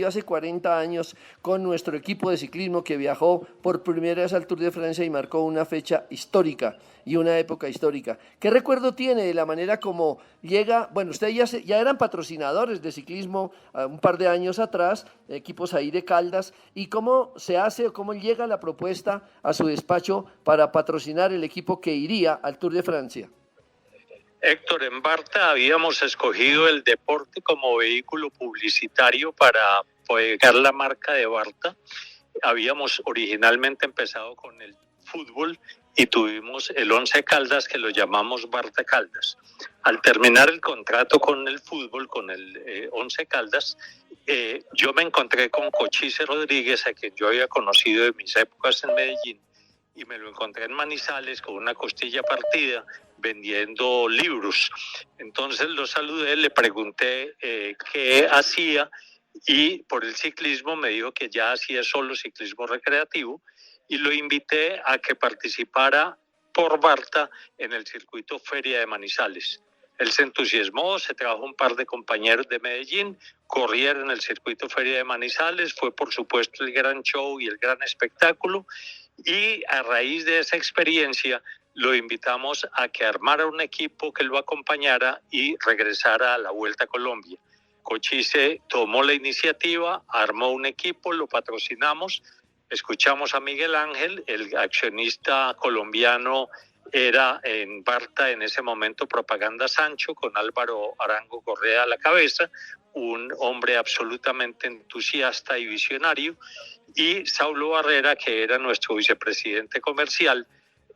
hace 40 años con nuestro equipo de ciclismo que viajó por primera vez al Tour de Francia y marcó una fecha histórica y una época histórica. ¿Qué recuerdo tiene de la manera como llega? Bueno, ustedes ya eran patrocinadores de ciclismo un par de años atrás, equipos ahí de Caldas, y cómo se hace o cómo llega la propuesta a su despacho para patrocinar el equipo que iría al Tour de Francia. Héctor, en Barta habíamos escogido el deporte como vehículo publicitario para pegar la marca de Barta. Habíamos originalmente empezado con el fútbol y tuvimos el Once Caldas, que lo llamamos Barta Caldas. Al terminar el contrato con el fútbol, con el Once Caldas, yo me encontré con Cochise Rodríguez, a quien yo había conocido de mis épocas en Medellín, y me lo encontré en Manizales con una costilla partida vendiendo libros. Entonces lo saludé, le pregunté qué hacía y por el ciclismo me dijo que ya hacía solo ciclismo recreativo y lo invité a que participara por Barta en el circuito Feria de Manizales. Él se entusiasmó, se trajo un par de compañeros de Medellín, corrieron el circuito Feria de Manizales, fue por supuesto el gran show y el gran espectáculo. Y a raíz de esa experiencia lo invitamos a que armara un equipo que lo acompañara y regresara a la Vuelta a Colombia. Cochise tomó la iniciativa, armó un equipo, lo patrocinamos, escuchamos a Miguel Ángel, el accionista colombiano era en Barta en ese momento Propaganda Sancho, con Álvaro Arango Correa a la cabeza, un hombre absolutamente entusiasta y visionario, y Saulo Barrera, que era nuestro vicepresidente comercial.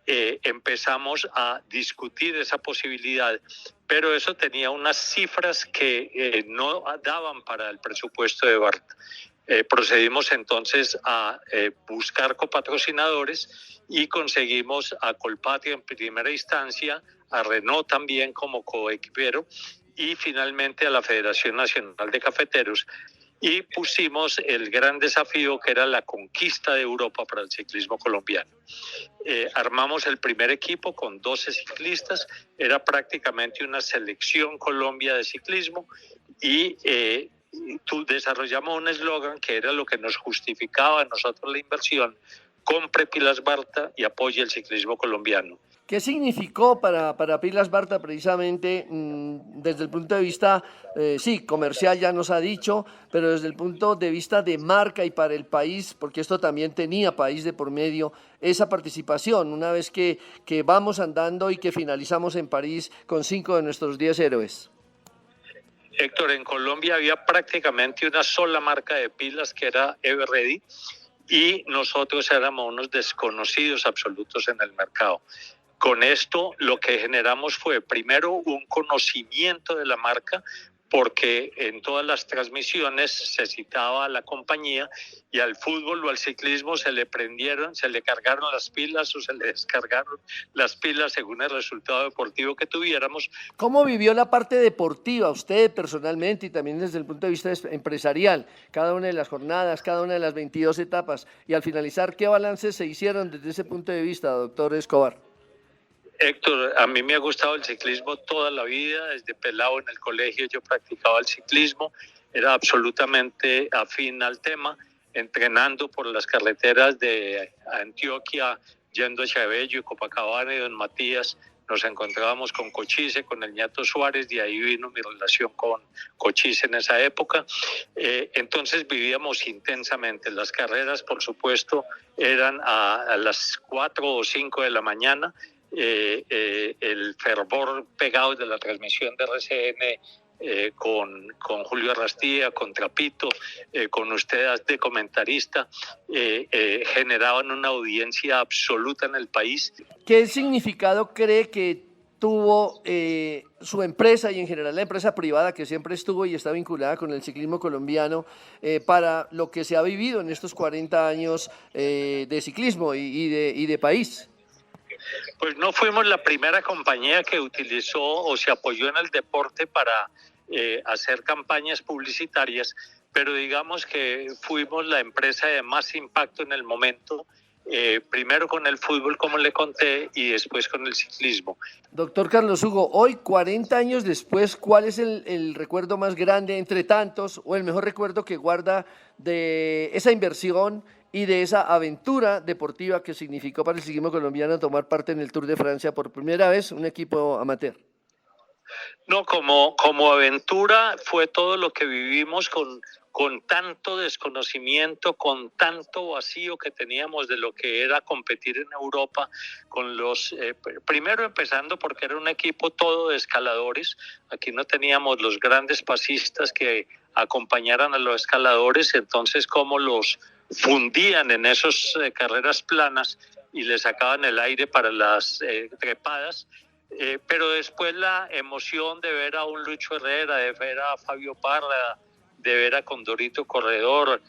Empezamos a discutir esa posibilidad, pero eso tenía unas cifras que no daban para el presupuesto de Barta. Procedimos entonces a buscar copatrocinadores y conseguimos a Colpatria en primera instancia, a Renault también como coequipero y finalmente a la Federación Nacional de Cafeteros. Y pusimos el gran desafío que era la conquista de Europa para el ciclismo colombiano. Armamos el primer equipo con 12 ciclistas, era prácticamente una selección Colombia de ciclismo y desarrollamos un eslogan que era lo que nos justificaba a nosotros la inversión: compre Pilas Barta y apoye el ciclismo colombiano. ¿Qué significó para Pilas Barta precisamente desde el punto de vista, sí, comercial ya nos ha dicho, pero desde el punto de vista de marca y para el país, porque esto también tenía país de por medio, esa participación, una vez que vamos andando y que finalizamos en París con 5 de nuestros 10 héroes? Héctor, en Colombia había prácticamente una sola marca de pilas que era Everready y nosotros éramos unos desconocidos absolutos en el mercado. Con esto lo que generamos fue primero un conocimiento de la marca, porque en todas las transmisiones se citaba a la compañía y al fútbol o al ciclismo se le cargaron las pilas o se le descargaron las pilas según el resultado deportivo que tuviéramos. ¿Cómo vivió la parte deportiva usted personalmente y también desde el punto de vista empresarial? Cada una de las jornadas, cada una de las 22 etapas y al finalizar, ¿qué balances se hicieron desde ese punto de vista, doctor Escobar? Héctor, a mí me ha gustado el ciclismo toda la vida, desde pelado en el colegio yo practicaba el ciclismo, era absolutamente afín al tema, entrenando por las carreteras de Antioquia, yendo a Chabello y Copacabana y Don Matías, nos encontrábamos con Cochise, con el Ñato Suárez, de ahí vino mi relación con Cochise en esa época. Entonces vivíamos intensamente. Las carreras, por supuesto, eran a las 4 o 5 de la mañana, el fervor pegado de la transmisión de RCN con Julio Arrastía, con Trapito, con ustedes de comentarista, generaban una audiencia absoluta en el país. ¿Qué significado cree que tuvo su empresa y en general la empresa privada que siempre estuvo y está vinculada con el ciclismo colombiano para lo que se ha vivido en estos 40 años de ciclismo y de país? Pues no fuimos la primera compañía que utilizó o se apoyó en el deporte para hacer campañas publicitarias, pero digamos que fuimos la empresa de más impacto en el momento, primero con el fútbol, como le conté, y después con el ciclismo. Doctor Carlos Hugo, hoy 40 años después, ¿cuál es el recuerdo más grande entre tantos o el mejor recuerdo que guarda de esa inversión y de esa aventura deportiva que significó para el ciclismo colombiano tomar parte en el Tour de Francia por primera vez, un equipo amateur? No, como aventura fue todo lo que vivimos con tanto desconocimiento, con tanto vacío que teníamos de lo que era competir en Europa, con los primero empezando porque era un equipo todo de escaladores. Aquí no teníamos los grandes pasistas que acompañaran a los escaladores, entonces cómo los fundían en esas carreras planas y les sacaban el aire para las trepadas. Pero después la emoción de ver a un Lucho Herrera, de ver a Fabio Parra, de ver a Condorito Corredor,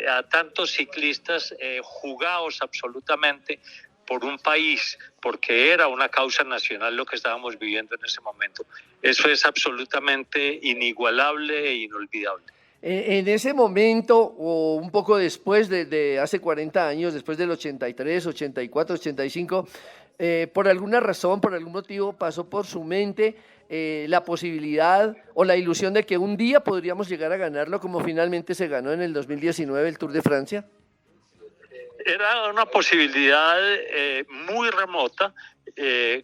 a tantos ciclistas jugados absolutamente por un país, porque era una causa nacional lo que estábamos viviendo en ese momento. Eso es absolutamente inigualable e inolvidable. En ese momento, o un poco después de hace 40 años, después del 83, 84, 85, por alguna razón, por algún motivo, pasó por su mente la posibilidad o la ilusión de que un día podríamos llegar a ganarlo, como finalmente se ganó en el 2019 el Tour de Francia. Era una posibilidad muy remota.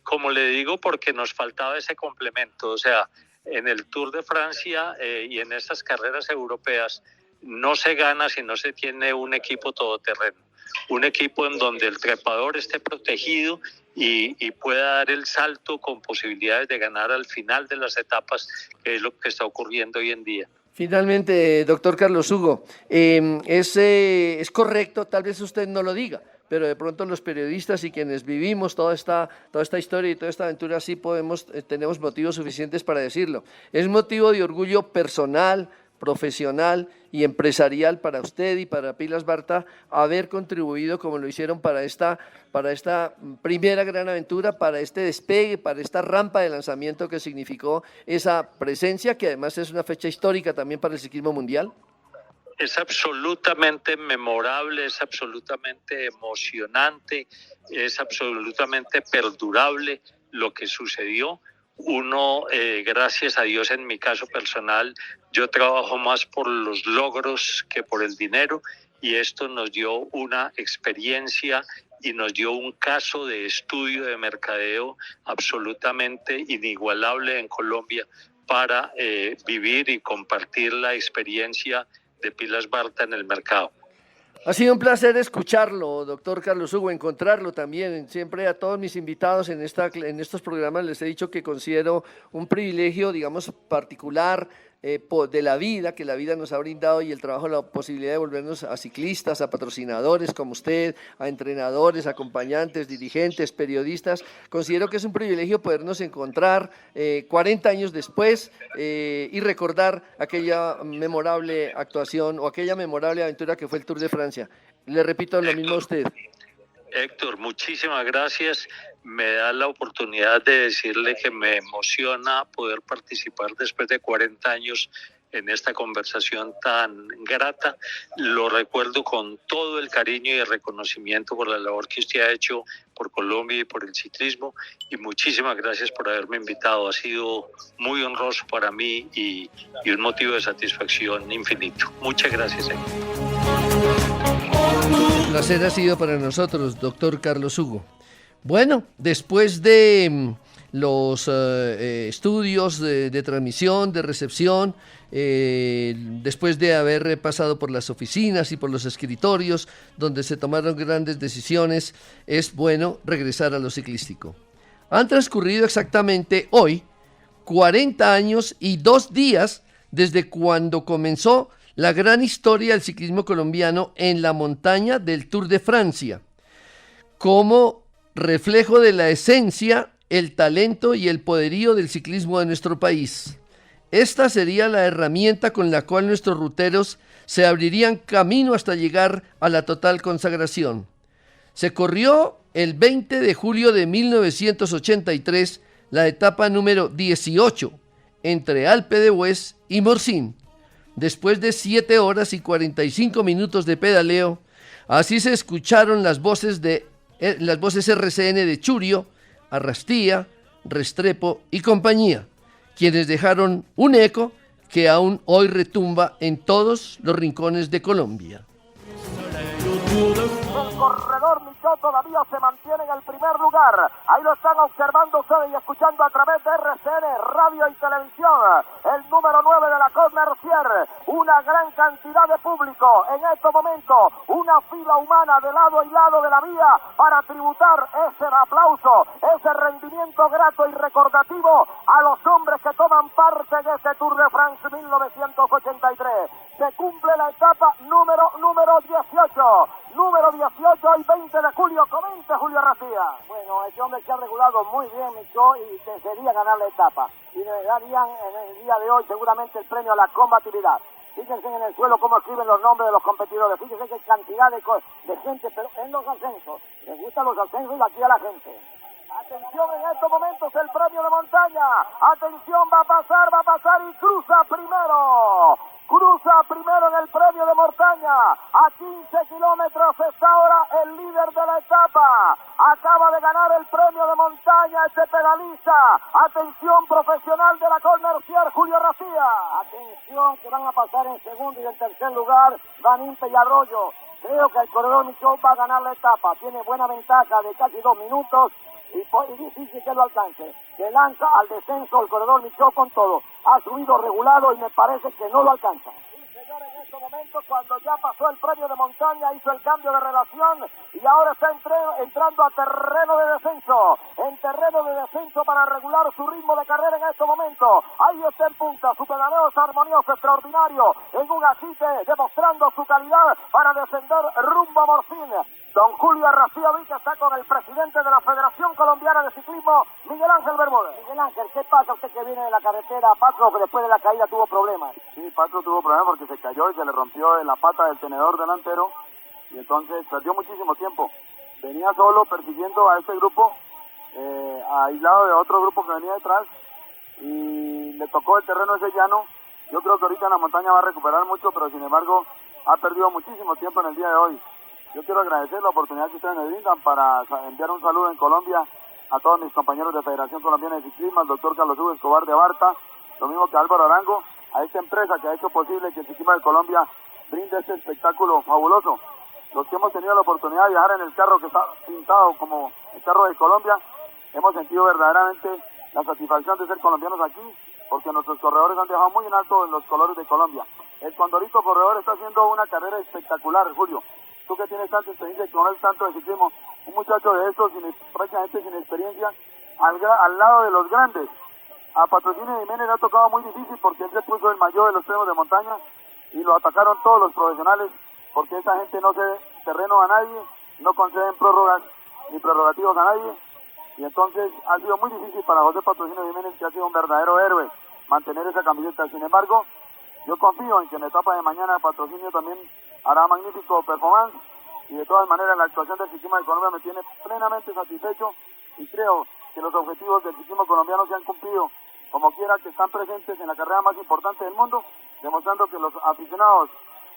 como le digo, porque nos faltaba ese complemento. O sea, en el Tour de Francia y en estas carreras europeas no se gana si no se tiene un equipo todoterreno, un equipo en donde el trepador esté protegido y pueda dar el salto con posibilidades de ganar al final de las etapas, que es lo que está ocurriendo hoy en día. Finalmente, doctor Carlos Hugo, es correcto, tal vez usted no lo diga, pero de pronto los periodistas y quienes vivimos toda esta historia y toda esta aventura sí tenemos motivos suficientes para decirlo. Es motivo de orgullo personal, profesional y empresarial para usted y para Pilas Barta haber contribuido como lo hicieron para esta primera gran aventura, para este despegue, para esta rampa de lanzamiento que significó esa presencia, que además es una fecha histórica también para el ciclismo mundial. Es absolutamente memorable, es absolutamente emocionante, es absolutamente perdurable lo que sucedió. Uno, gracias a Dios, en mi caso personal, yo trabajo más por los logros que por el dinero, y esto nos dio una experiencia y nos dio un caso de estudio de mercadeo absolutamente inigualable en Colombia para vivir y compartir la experiencia de Pilas Barta en el mercado. Ha sido un placer escucharlo, doctor Carlos Hugo, encontrarlo también. Siempre a todos mis invitados en estos programas les he dicho que considero un privilegio, digamos, particular de la vida, que la vida nos ha brindado, y el trabajo, la posibilidad de volvernos a ciclistas, a patrocinadores como usted, a entrenadores, acompañantes, dirigentes, periodistas. Considero que es un privilegio podernos encontrar 40 años después y recordar aquella memorable actuación o aquella memorable aventura que fue el Tour de Francia. Le repito lo mismo a usted. Héctor, muchísimas gracias. Me da la oportunidad de decirle que me emociona poder participar después de 40 años en esta conversación tan grata. Lo recuerdo con todo el cariño y el reconocimiento por la labor que usted ha hecho por Colombia y por el ciclismo, y muchísimas gracias por haberme invitado. Ha sido muy honroso para mí y un motivo de satisfacción infinito. Muchas gracias, Héctor. El placer ha sido para nosotros, doctor Carlos Hugo. Bueno, después de los estudios de transmisión, de recepción, después de haber pasado por las oficinas y por los escritorios donde se tomaron grandes decisiones, es bueno regresar a lo ciclístico. Han transcurrido exactamente hoy 40 años y 2 días desde cuando comenzó la gran historia del ciclismo colombiano en la montaña del Tour de Francia, como reflejo de la esencia, el talento y el poderío del ciclismo de nuestro país. Esta sería la herramienta con la cual nuestros ruteros se abrirían camino hasta llegar a la total consagración. Se corrió el 20 de julio de 1983 la etapa número 18 entre Alpe d'Huez y Morcín. Después de 7 horas y 45 minutos de pedaleo, así se escucharon las voces RCN de Churio, Arrastía, Restrepo y compañía, quienes dejaron un eco que aún hoy retumba en todos los rincones de Colombia. El corredor Michaud todavía se mantiene en el primer lugar. Ahí lo están observando ustedes y escuchando a través de RCN, radio y televisión. El número 9 de la Côte Mercier. Una gran cantidad de público. En este momento, una fila humana de lado y lado de la vía para tributar ese aplauso, ese rendimiento grato y recordativo a los hombres que toman parte de este Tour de France 1983. Se cumple la etapa número 18. Número 18 y 20 de julio. Comente, Julio García. Bueno, ese hombre se ha regulado muy bien, Michaud, y desearía ganar la etapa. Y le darían en el día de hoy seguramente el premio a la combatividad. Fíjense en el suelo cómo escriben los nombres de los competidores. Fíjense qué cantidad de gente, pero en los ascensos. Les gustan los ascensos y aquí a la gente. Atención, en estos momentos el premio de montaña. Atención, va a pasar y cruza primero. Cruza primero en el premio de montaña. A 15 kilómetros está ahora el líder de la etapa. Acaba de ganar el premio de montaña este pedalista. Atención, profesional de la Côte Mercier, Julio García. Atención, que van a pasar en segundo y en tercer lugar Van Impe y Arroyo. Creo que el corredor Michaud va a ganar la etapa. Tiene buena ventaja de casi 2 minutos. y difícil que lo alcance. Se lanza al descenso el corredor Michaud con todo. Ha subido regulado y me parece que no lo alcanza. Señores, en este momento, cuando ya pasó el premio de montaña, hizo el cambio de relación y ahora está entrando a terreno de descenso. En terreno de descenso para regular su ritmo de carrera en este momento. Ahí está en punta, su pedaleo es armonioso, extraordinario, en un agite, demostrando su calidad para descender rumbo a Morfín. Don Julio Arracía Vica está con el presidente de la Federación Colombiana de Ciclismo, Miguel Ángel Bermúdez. Miguel Ángel, ¿qué pasa usted que viene de la carretera? Patro, que después de la caída tuvo problemas. Sí, Patro tuvo problemas porque se cayó y se le rompió en la pata del tenedor delantero y entonces perdió muchísimo tiempo. Venía solo persiguiendo a este grupo, aislado de otro grupo que venía detrás y le tocó el terreno ese llano. Yo creo que ahorita en la montaña va a recuperar mucho, pero sin embargo ha perdido muchísimo tiempo en el día de hoy. Yo quiero agradecer la oportunidad que ustedes me brindan para enviar un saludo en Colombia a todos mis compañeros de Federación Colombiana de Ciclismo, al doctor Carlos Hugo Escobar de Barta, lo mismo que Álvaro Arango, a esta empresa que ha hecho posible que el ciclismo de Colombia brinde este espectáculo fabuloso. Los que hemos tenido la oportunidad de viajar en el carro que está pintado como el carro de Colombia, hemos sentido verdaderamente la satisfacción de ser colombianos aquí, porque nuestros corredores han dejado muy en alto los colores de Colombia. El Condorito Corredor está haciendo una carrera espectacular, Julio. Tú que tienes tanta experiencia y conoces tanto de ciclismo, un muchacho de estos, prácticamente sin experiencia, al lado de los grandes. A Patrocinio Jiménez le ha tocado muy difícil porque él se puso el mayor de los premios de montaña y lo atacaron todos los profesionales porque esa gente no cede terreno a nadie, no conceden prórrogas ni prerrogativos a nadie y entonces ha sido muy difícil para José Patrocinio Jiménez, que ha sido un verdadero héroe, mantener esa camiseta. Sin embargo, yo confío en que en la etapa de mañana Patrocinio también hará magnífico performance y de todas maneras la actuación del ciclismo de Colombia me tiene plenamente satisfecho y creo que los objetivos del ciclismo colombiano se han cumplido, como quiera que están presentes en la carrera más importante del mundo, demostrando que los aficionados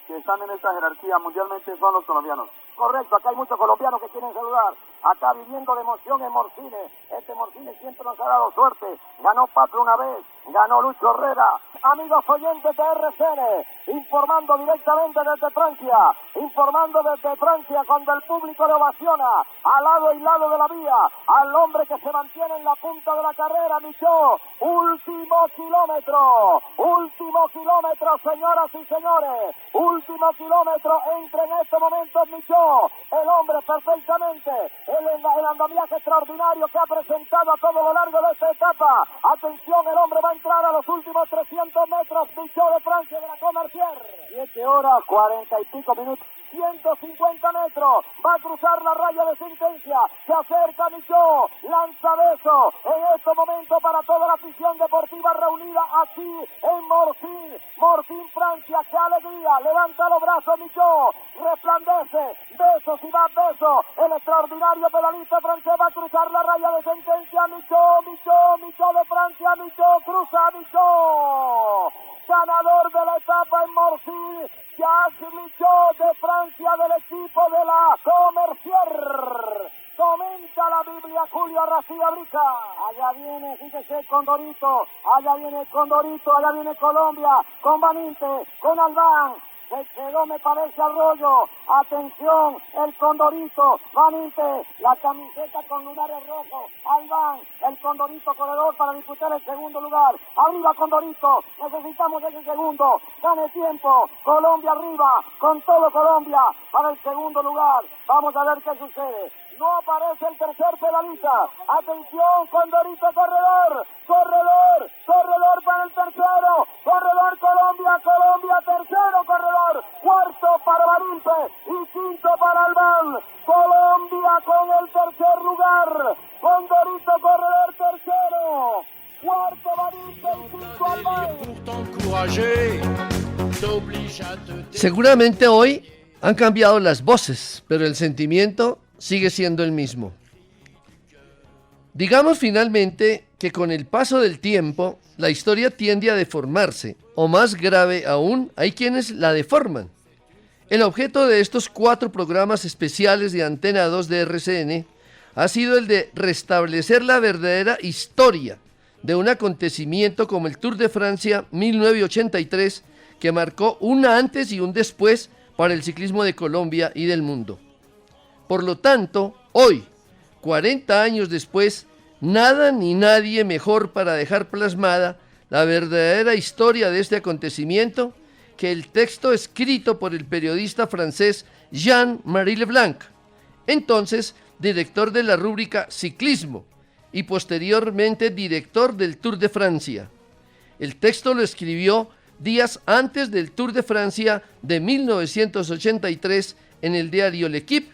que están en esta jerarquía mundialmente son los colombianos. Correcto, acá hay muchos colombianos que quieren saludar. Acá viviendo de emoción en Morcine. Este Morcine siempre nos ha dado suerte. Ganó Patro una vez, ganó Lucho Herrera. Amigos oyentes de RCN, informando directamente desde Francia. Informando desde Francia cuando el público le ovaciona. Al lado y lado de la vía. Al hombre que se mantiene en la punta de la carrera, Michaud. Último kilómetro. Último kilómetro, señoras y señores. Último kilómetro. Entra en este momento Michaud. El hombre perfectamente, el andamiaje extraordinario que ha presentado a todo lo largo de esta etapa. Atención, el hombre va a entrar a los últimos 300 metros, Michaud de Francia de la Commercier. 7 horas, 40 y pico minutos. 150 metros, va a cruzar la raya de sentencia, se acerca Michaud, lanza beso, en este momento para toda la afición deportiva reunida aquí en Morcín, Francia, qué alegría, levanta los brazos Michaud, resplandece, besos y más besos, el extraordinario pedalista francés va a cruzar la raya de sentencia, Michaud de Francia, Michaud cruza, Michaud, ganador de la etapa en Morcín, Jacques Michaud de Francia del equipo de la Commercier. Comenta la Biblia Julio Arracía Brica. Allá viene, fíjese el Condorito. Allá viene el Condorito, allá viene Colombia. Con Vaninte, con Albán. Se quedó, me parece, Arroyo. Atención, el Condorito, Vaninte, la camiseta con lunares rojos. Albán, el Condorito corredor para disputar el segundo lugar. Arriba Condorito, necesitamos ese segundo. Gane tiempo, Colombia arriba, con todo Colombia para el segundo lugar. Vamos a ver qué sucede. No aparece el tercer pedalista. Atención, Condorito corredor para el tercero. Corredor Colombia, tercero corredor. Cuarto para Vaninte y quinto para Albán. Colombia con el tercer lugar. Condorito corredor tercero. Cuarto Vaninte y quinto Albán. Seguramente hoy han cambiado las voces, pero el sentimiento sigue siendo el mismo. Digamos finalmente que con el paso del tiempo la historia tiende a deformarse, o más grave aún, hay quienes la deforman. El objeto de estos 4 programas especiales de Antena 2 de RCN ha sido el de restablecer la verdadera historia de un acontecimiento como el Tour de Francia 1983, que marcó un antes y un después para el ciclismo de Colombia y del mundo. Por lo tanto, hoy, 40 años después, nada ni nadie mejor para dejar plasmada la verdadera historia de este acontecimiento que el texto escrito por el periodista francés Jean-Marie Leblanc, entonces director de la rúbrica Ciclismo y posteriormente director del Tour de Francia. El texto lo escribió días antes del Tour de Francia de 1983 en el diario L'Équipe,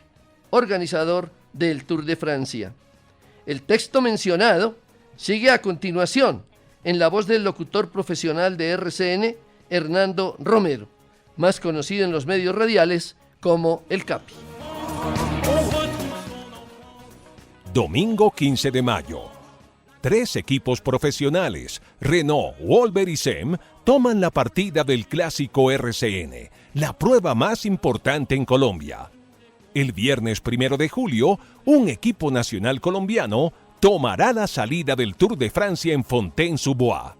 organizador del Tour de Francia. El texto mencionado sigue a continuación en la voz del locutor profesional de RCN, Hernando Romero, más conocido en los medios radiales como El Capi. Domingo 15 de mayo. 3 equipos profesionales, Renault, Wolver y SEM, toman la partida del clásico RCN, la prueba más importante en Colombia. El viernes 1 de julio, un equipo nacional colombiano tomará la salida del Tour de Francia en Fontaine-sous-Bois.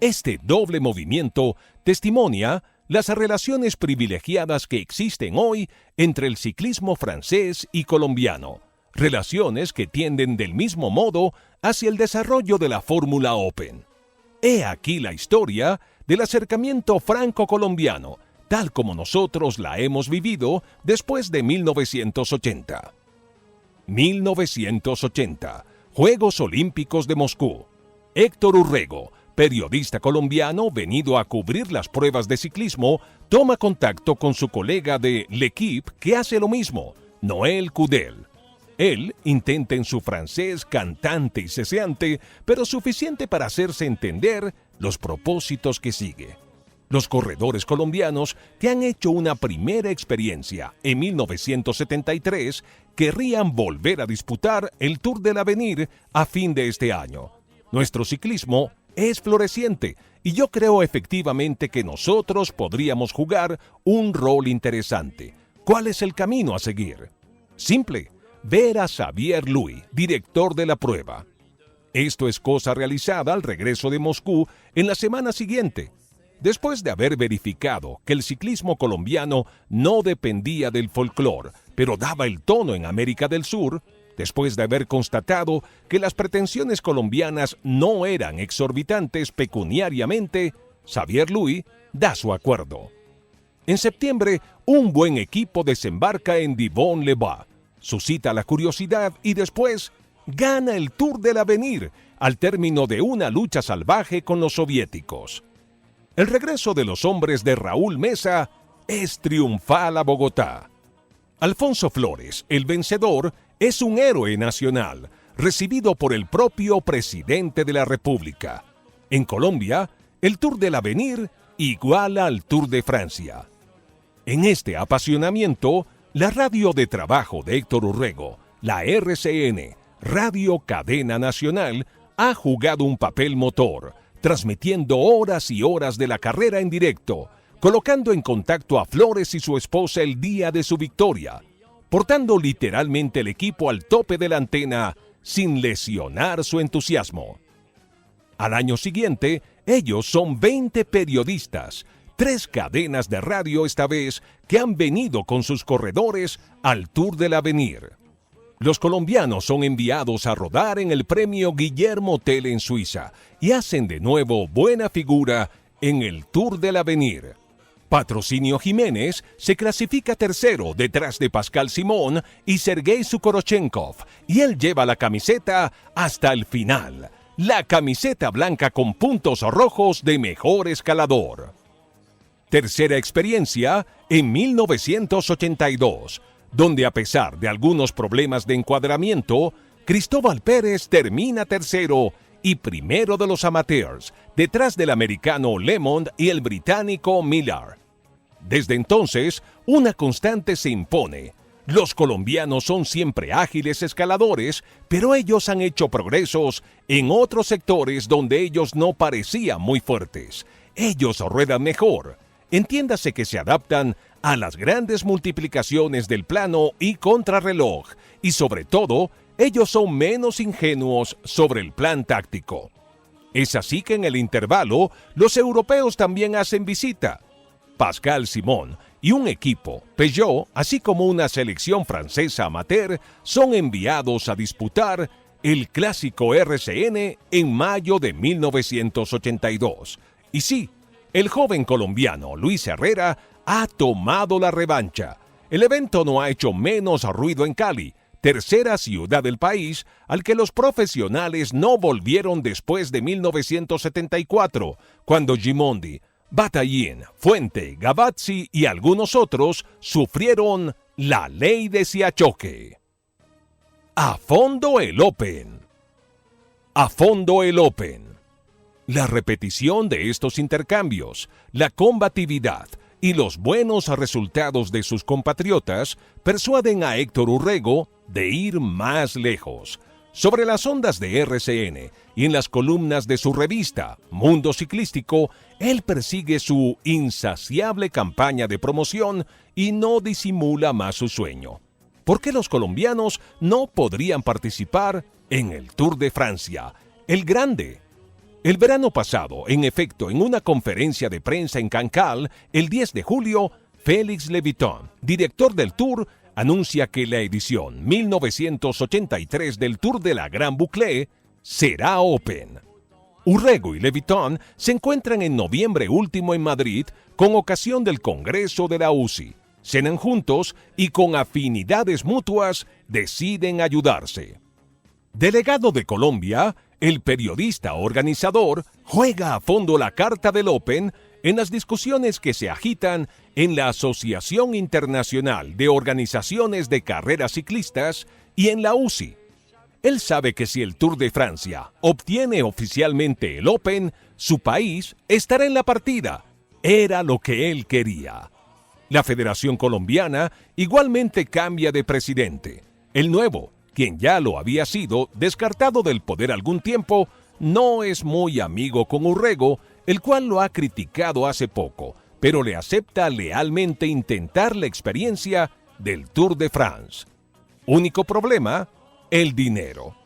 Este doble movimiento testimonia las relaciones privilegiadas que existen hoy entre el ciclismo francés y colombiano, relaciones que tienden del mismo modo hacia el desarrollo de la Fórmula Open. He aquí la historia del acercamiento franco-colombiano, tal como nosotros la hemos vivido después de 1980. 1980, Juegos Olímpicos de Moscú. Héctor Urrego, periodista colombiano venido a cubrir las pruebas de ciclismo, toma contacto con su colega de L'Équipe que hace lo mismo, Noel Cudel. Él intenta en su francés cantante y ceseante, pero suficiente para hacerse entender los propósitos que sigue. Los corredores colombianos que han hecho una primera experiencia en 1973 querrían volver a disputar el Tour del Avenir a fin de este año. Nuestro ciclismo es floreciente y yo creo efectivamente que nosotros podríamos jugar un rol interesante. ¿Cuál es el camino a seguir? Simple, ver a Xavier Louis, director de la prueba. Esto es cosa realizada al regreso de Moscú en la semana siguiente. Después de haber verificado que el ciclismo colombiano no dependía del folclore, pero daba el tono en América del Sur, después de haber constatado que las pretensiones colombianas no eran exorbitantes pecuniariamente, Xavier Louis da su acuerdo. En septiembre, un buen equipo desembarca en Divonne-les-Bains, suscita la curiosidad y después gana el Tour del Avenir al término de una lucha salvaje con los soviéticos. El regreso de los hombres de Raúl Mesa es triunfal a Bogotá. Alfonso Flores, el vencedor, es un héroe nacional, recibido por el propio presidente de la República. En Colombia, el Tour del Avenir iguala al Tour de Francia. En este apasionamiento, la radio de trabajo de Héctor Urrego, la RCN, Radio Cadena Nacional, ha jugado un papel motor, transmitiendo horas y horas de la carrera en directo, colocando en contacto a Flores y su esposa el día de su victoria, portando literalmente el equipo al tope de la antena sin lesionar su entusiasmo. Al año siguiente, ellos son 20 periodistas, 3 cadenas de radio esta vez, que han venido con sus corredores al Tour del Avenir. Los colombianos son enviados a rodar en el premio Guillermo Tell en Suiza y hacen de nuevo buena figura en el Tour del Avenir. Patrocinio Jiménez se clasifica tercero detrás de Pascal Simón y Sergei Sukhorchenkov, y él lleva la camiseta hasta el final, la camiseta blanca con puntos rojos de mejor escalador. Tercera experiencia en 1982, donde a pesar de algunos problemas de encuadramiento, Cristóbal Pérez termina tercero y primero de los amateurs, detrás del americano Lemond y el británico Miller. Desde entonces, una constante se impone. Los colombianos son siempre ágiles escaladores, pero ellos han hecho progresos en otros sectores donde ellos no parecían muy fuertes. Ellos ruedan mejor. Entiéndase que se adaptan a las grandes multiplicaciones del plano y contrarreloj, y sobre todo, ellos son menos ingenuos sobre el plan táctico. Es así que en el intervalo, los europeos también hacen visita. Pascal Simón y un equipo, Peugeot, así como una selección francesa amateur, son enviados a disputar el Clásico RCN en mayo de 1982. Y sí, el joven colombiano Luis Herrera ha tomado la revancha. El evento no ha hecho menos ruido en Cali, tercera ciudad del país, al que los profesionales no volvieron después de 1974, cuando Gimondi, Bataillín, Fuente, Gavazzi y algunos otros sufrieron la ley de Siachoque. A fondo el Open. A fondo el Open. La repetición de estos intercambios, la combatividad y los buenos resultados de sus compatriotas persuaden a Héctor Urrego de ir más lejos. Sobre las ondas de RCN y en las columnas de su revista Mundo Ciclístico, él persigue su insaciable campaña de promoción y no disimula más su sueño. ¿Por qué los colombianos no podrían participar en el Tour de Francia, el grande? El verano pasado, en efecto, en una conferencia de prensa en Cancale, el 10 de julio, Félix Le Viton, director del Tour, anuncia que la edición 1983 del Tour de la Gran Boucle será Open. Urrego y Le Viton se encuentran en noviembre último en Madrid con ocasión del Congreso de la UCI. Cenan juntos y con afinidades mutuas deciden ayudarse. Delegado de Colombia, el periodista organizador juega a fondo la carta del Open en las discusiones que se agitan en la Asociación Internacional de Organizaciones de Carreras Ciclistas y en la UCI. Él sabe que si el Tour de Francia obtiene oficialmente el Open, su país estará en la partida. Era lo que él quería. La Federación Colombiana igualmente cambia de presidente. El nuevo, quien ya lo había sido, descartado del poder algún tiempo, no es muy amigo con Urrego, el cual lo ha criticado hace poco, pero le acepta lealmente intentar la experiencia del Tour de France. Único problema, el dinero.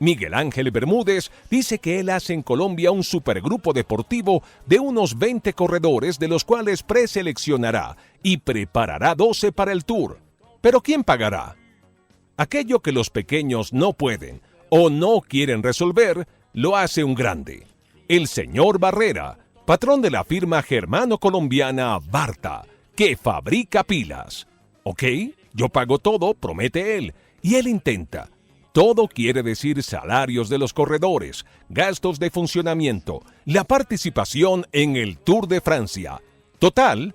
Miguel Ángel Bermúdez dice que él hace en Colombia un supergrupo deportivo de unos 20 corredores, de los cuales preseleccionará y preparará 12 para el Tour. ¿Pero quién pagará? Aquello que los pequeños no pueden o no quieren resolver, lo hace un grande. El señor Barrera, patrón de la firma germano-colombiana Barta, que fabrica pilas. Ok, yo pago todo, promete él, y él intenta. Todo quiere decir salarios de los corredores, gastos de funcionamiento, la participación en el Tour de Francia. Total,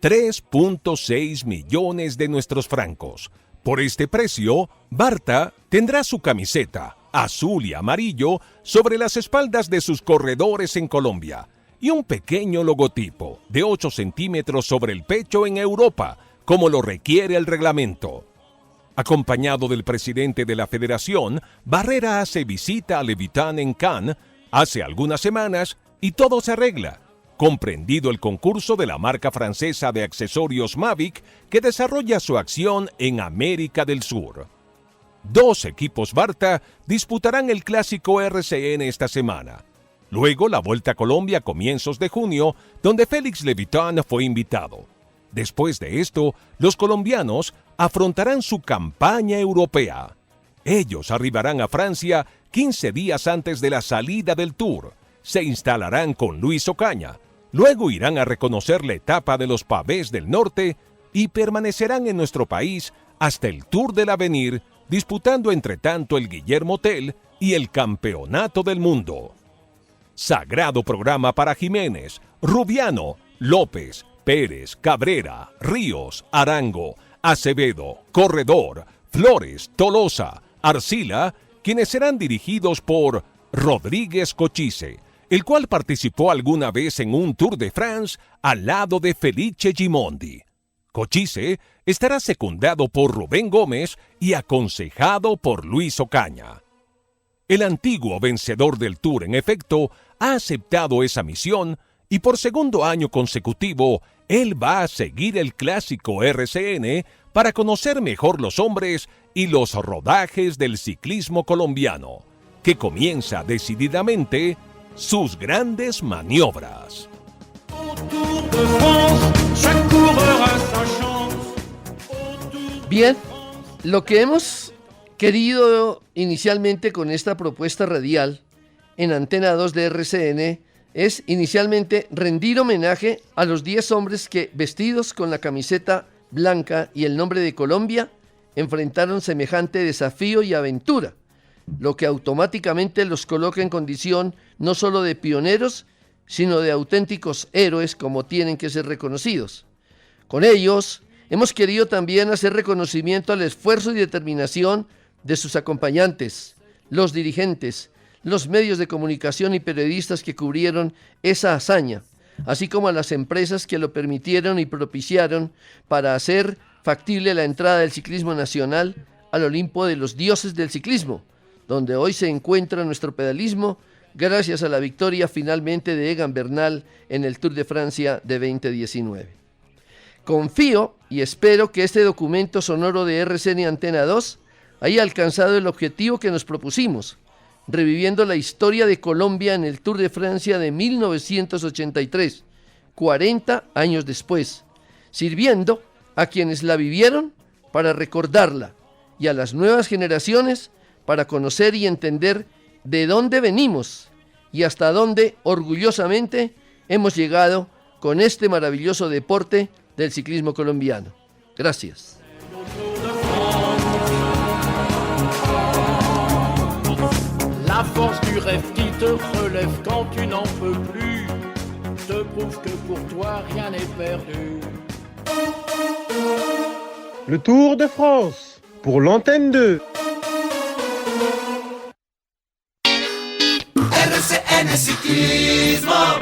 3.6 millones de nuestros francos. Por este precio, Barta tendrá su camiseta, azul y amarillo, sobre las espaldas de sus corredores en Colombia, y un pequeño logotipo de 8 centímetros sobre el pecho en Europa, como lo requiere el reglamento. Acompañado del presidente de la federación, Barrera hace visita a Le Viton en Cannes hace algunas semanas y todo se arregla, comprendido el concurso de la marca francesa de accesorios Mavic que desarrolla su acción en América del Sur. 2 equipos Barta disputarán el Clásico RCN esta semana. Luego la Vuelta a Colombia a comienzos de junio, donde Félix Le Viton fue invitado. Después de esto, los colombianos afrontarán su campaña europea. Ellos arribarán a Francia 15 días antes de la salida del Tour. Se instalarán con Luis Ocaña. Luego irán a reconocer la etapa de los pavés del norte y permanecerán en nuestro país hasta el Tour del Avenir, disputando entre tanto el Guillermo Tell y el Campeonato del Mundo. Sagrado programa para Jiménez, Rubiano, López, Pérez, Cabrera, Ríos, Arango, Acevedo, Corredor, Flores, Tolosa, Arcila, quienes serán dirigidos por Rodríguez Cochise, el cual participó alguna vez en un Tour de France al lado de Felice Gimondi. Cochise estará secundado por Rubén Gómez y aconsejado por Luis Ocaña. El antiguo vencedor del Tour, en efecto, ha aceptado esa misión y por segundo año consecutivo, él va a seguir el Clásico RCN para conocer mejor los hombres y los rodajes del ciclismo colombiano, que comienza decididamente sus grandes maniobras. Tour de France, chaque coureur a sa Bien, lo que hemos querido inicialmente con esta propuesta radial en Antena 2 de RCN es inicialmente rendir homenaje a los 10 hombres que, vestidos con la camiseta blanca y el nombre de Colombia, enfrentaron semejante desafío y aventura, lo que automáticamente los coloca en condición no solo de pioneros, sino de auténticos héroes como tienen que ser reconocidos. Con ellos, hemos querido también hacer reconocimiento al esfuerzo y determinación de sus acompañantes, los dirigentes, los medios de comunicación y periodistas que cubrieron esa hazaña, así como a las empresas que lo permitieron y propiciaron para hacer factible la entrada del ciclismo nacional al Olimpo de los dioses del ciclismo, donde hoy se encuentra nuestro pedalismo gracias a la victoria finalmente de Egan Bernal en el Tour de Francia de 2019. Confío y espero que este documento sonoro de RCN Antena 2 haya alcanzado el objetivo que nos propusimos, reviviendo la historia de Colombia en el Tour de Francia de 1983, 40 años después, sirviendo a quienes la vivieron para recordarla y a las nuevas generaciones para conocer y entender de dónde venimos y hasta dónde orgullosamente hemos llegado con este maravilloso deporte del ciclismo colombiano. Gracias. La force du rêve qui te relève quand tu n'en peux plus te prouve que pour toi rien n'est perdu. Le Tour de France pour l'antenne 2. RCN Ciclismo.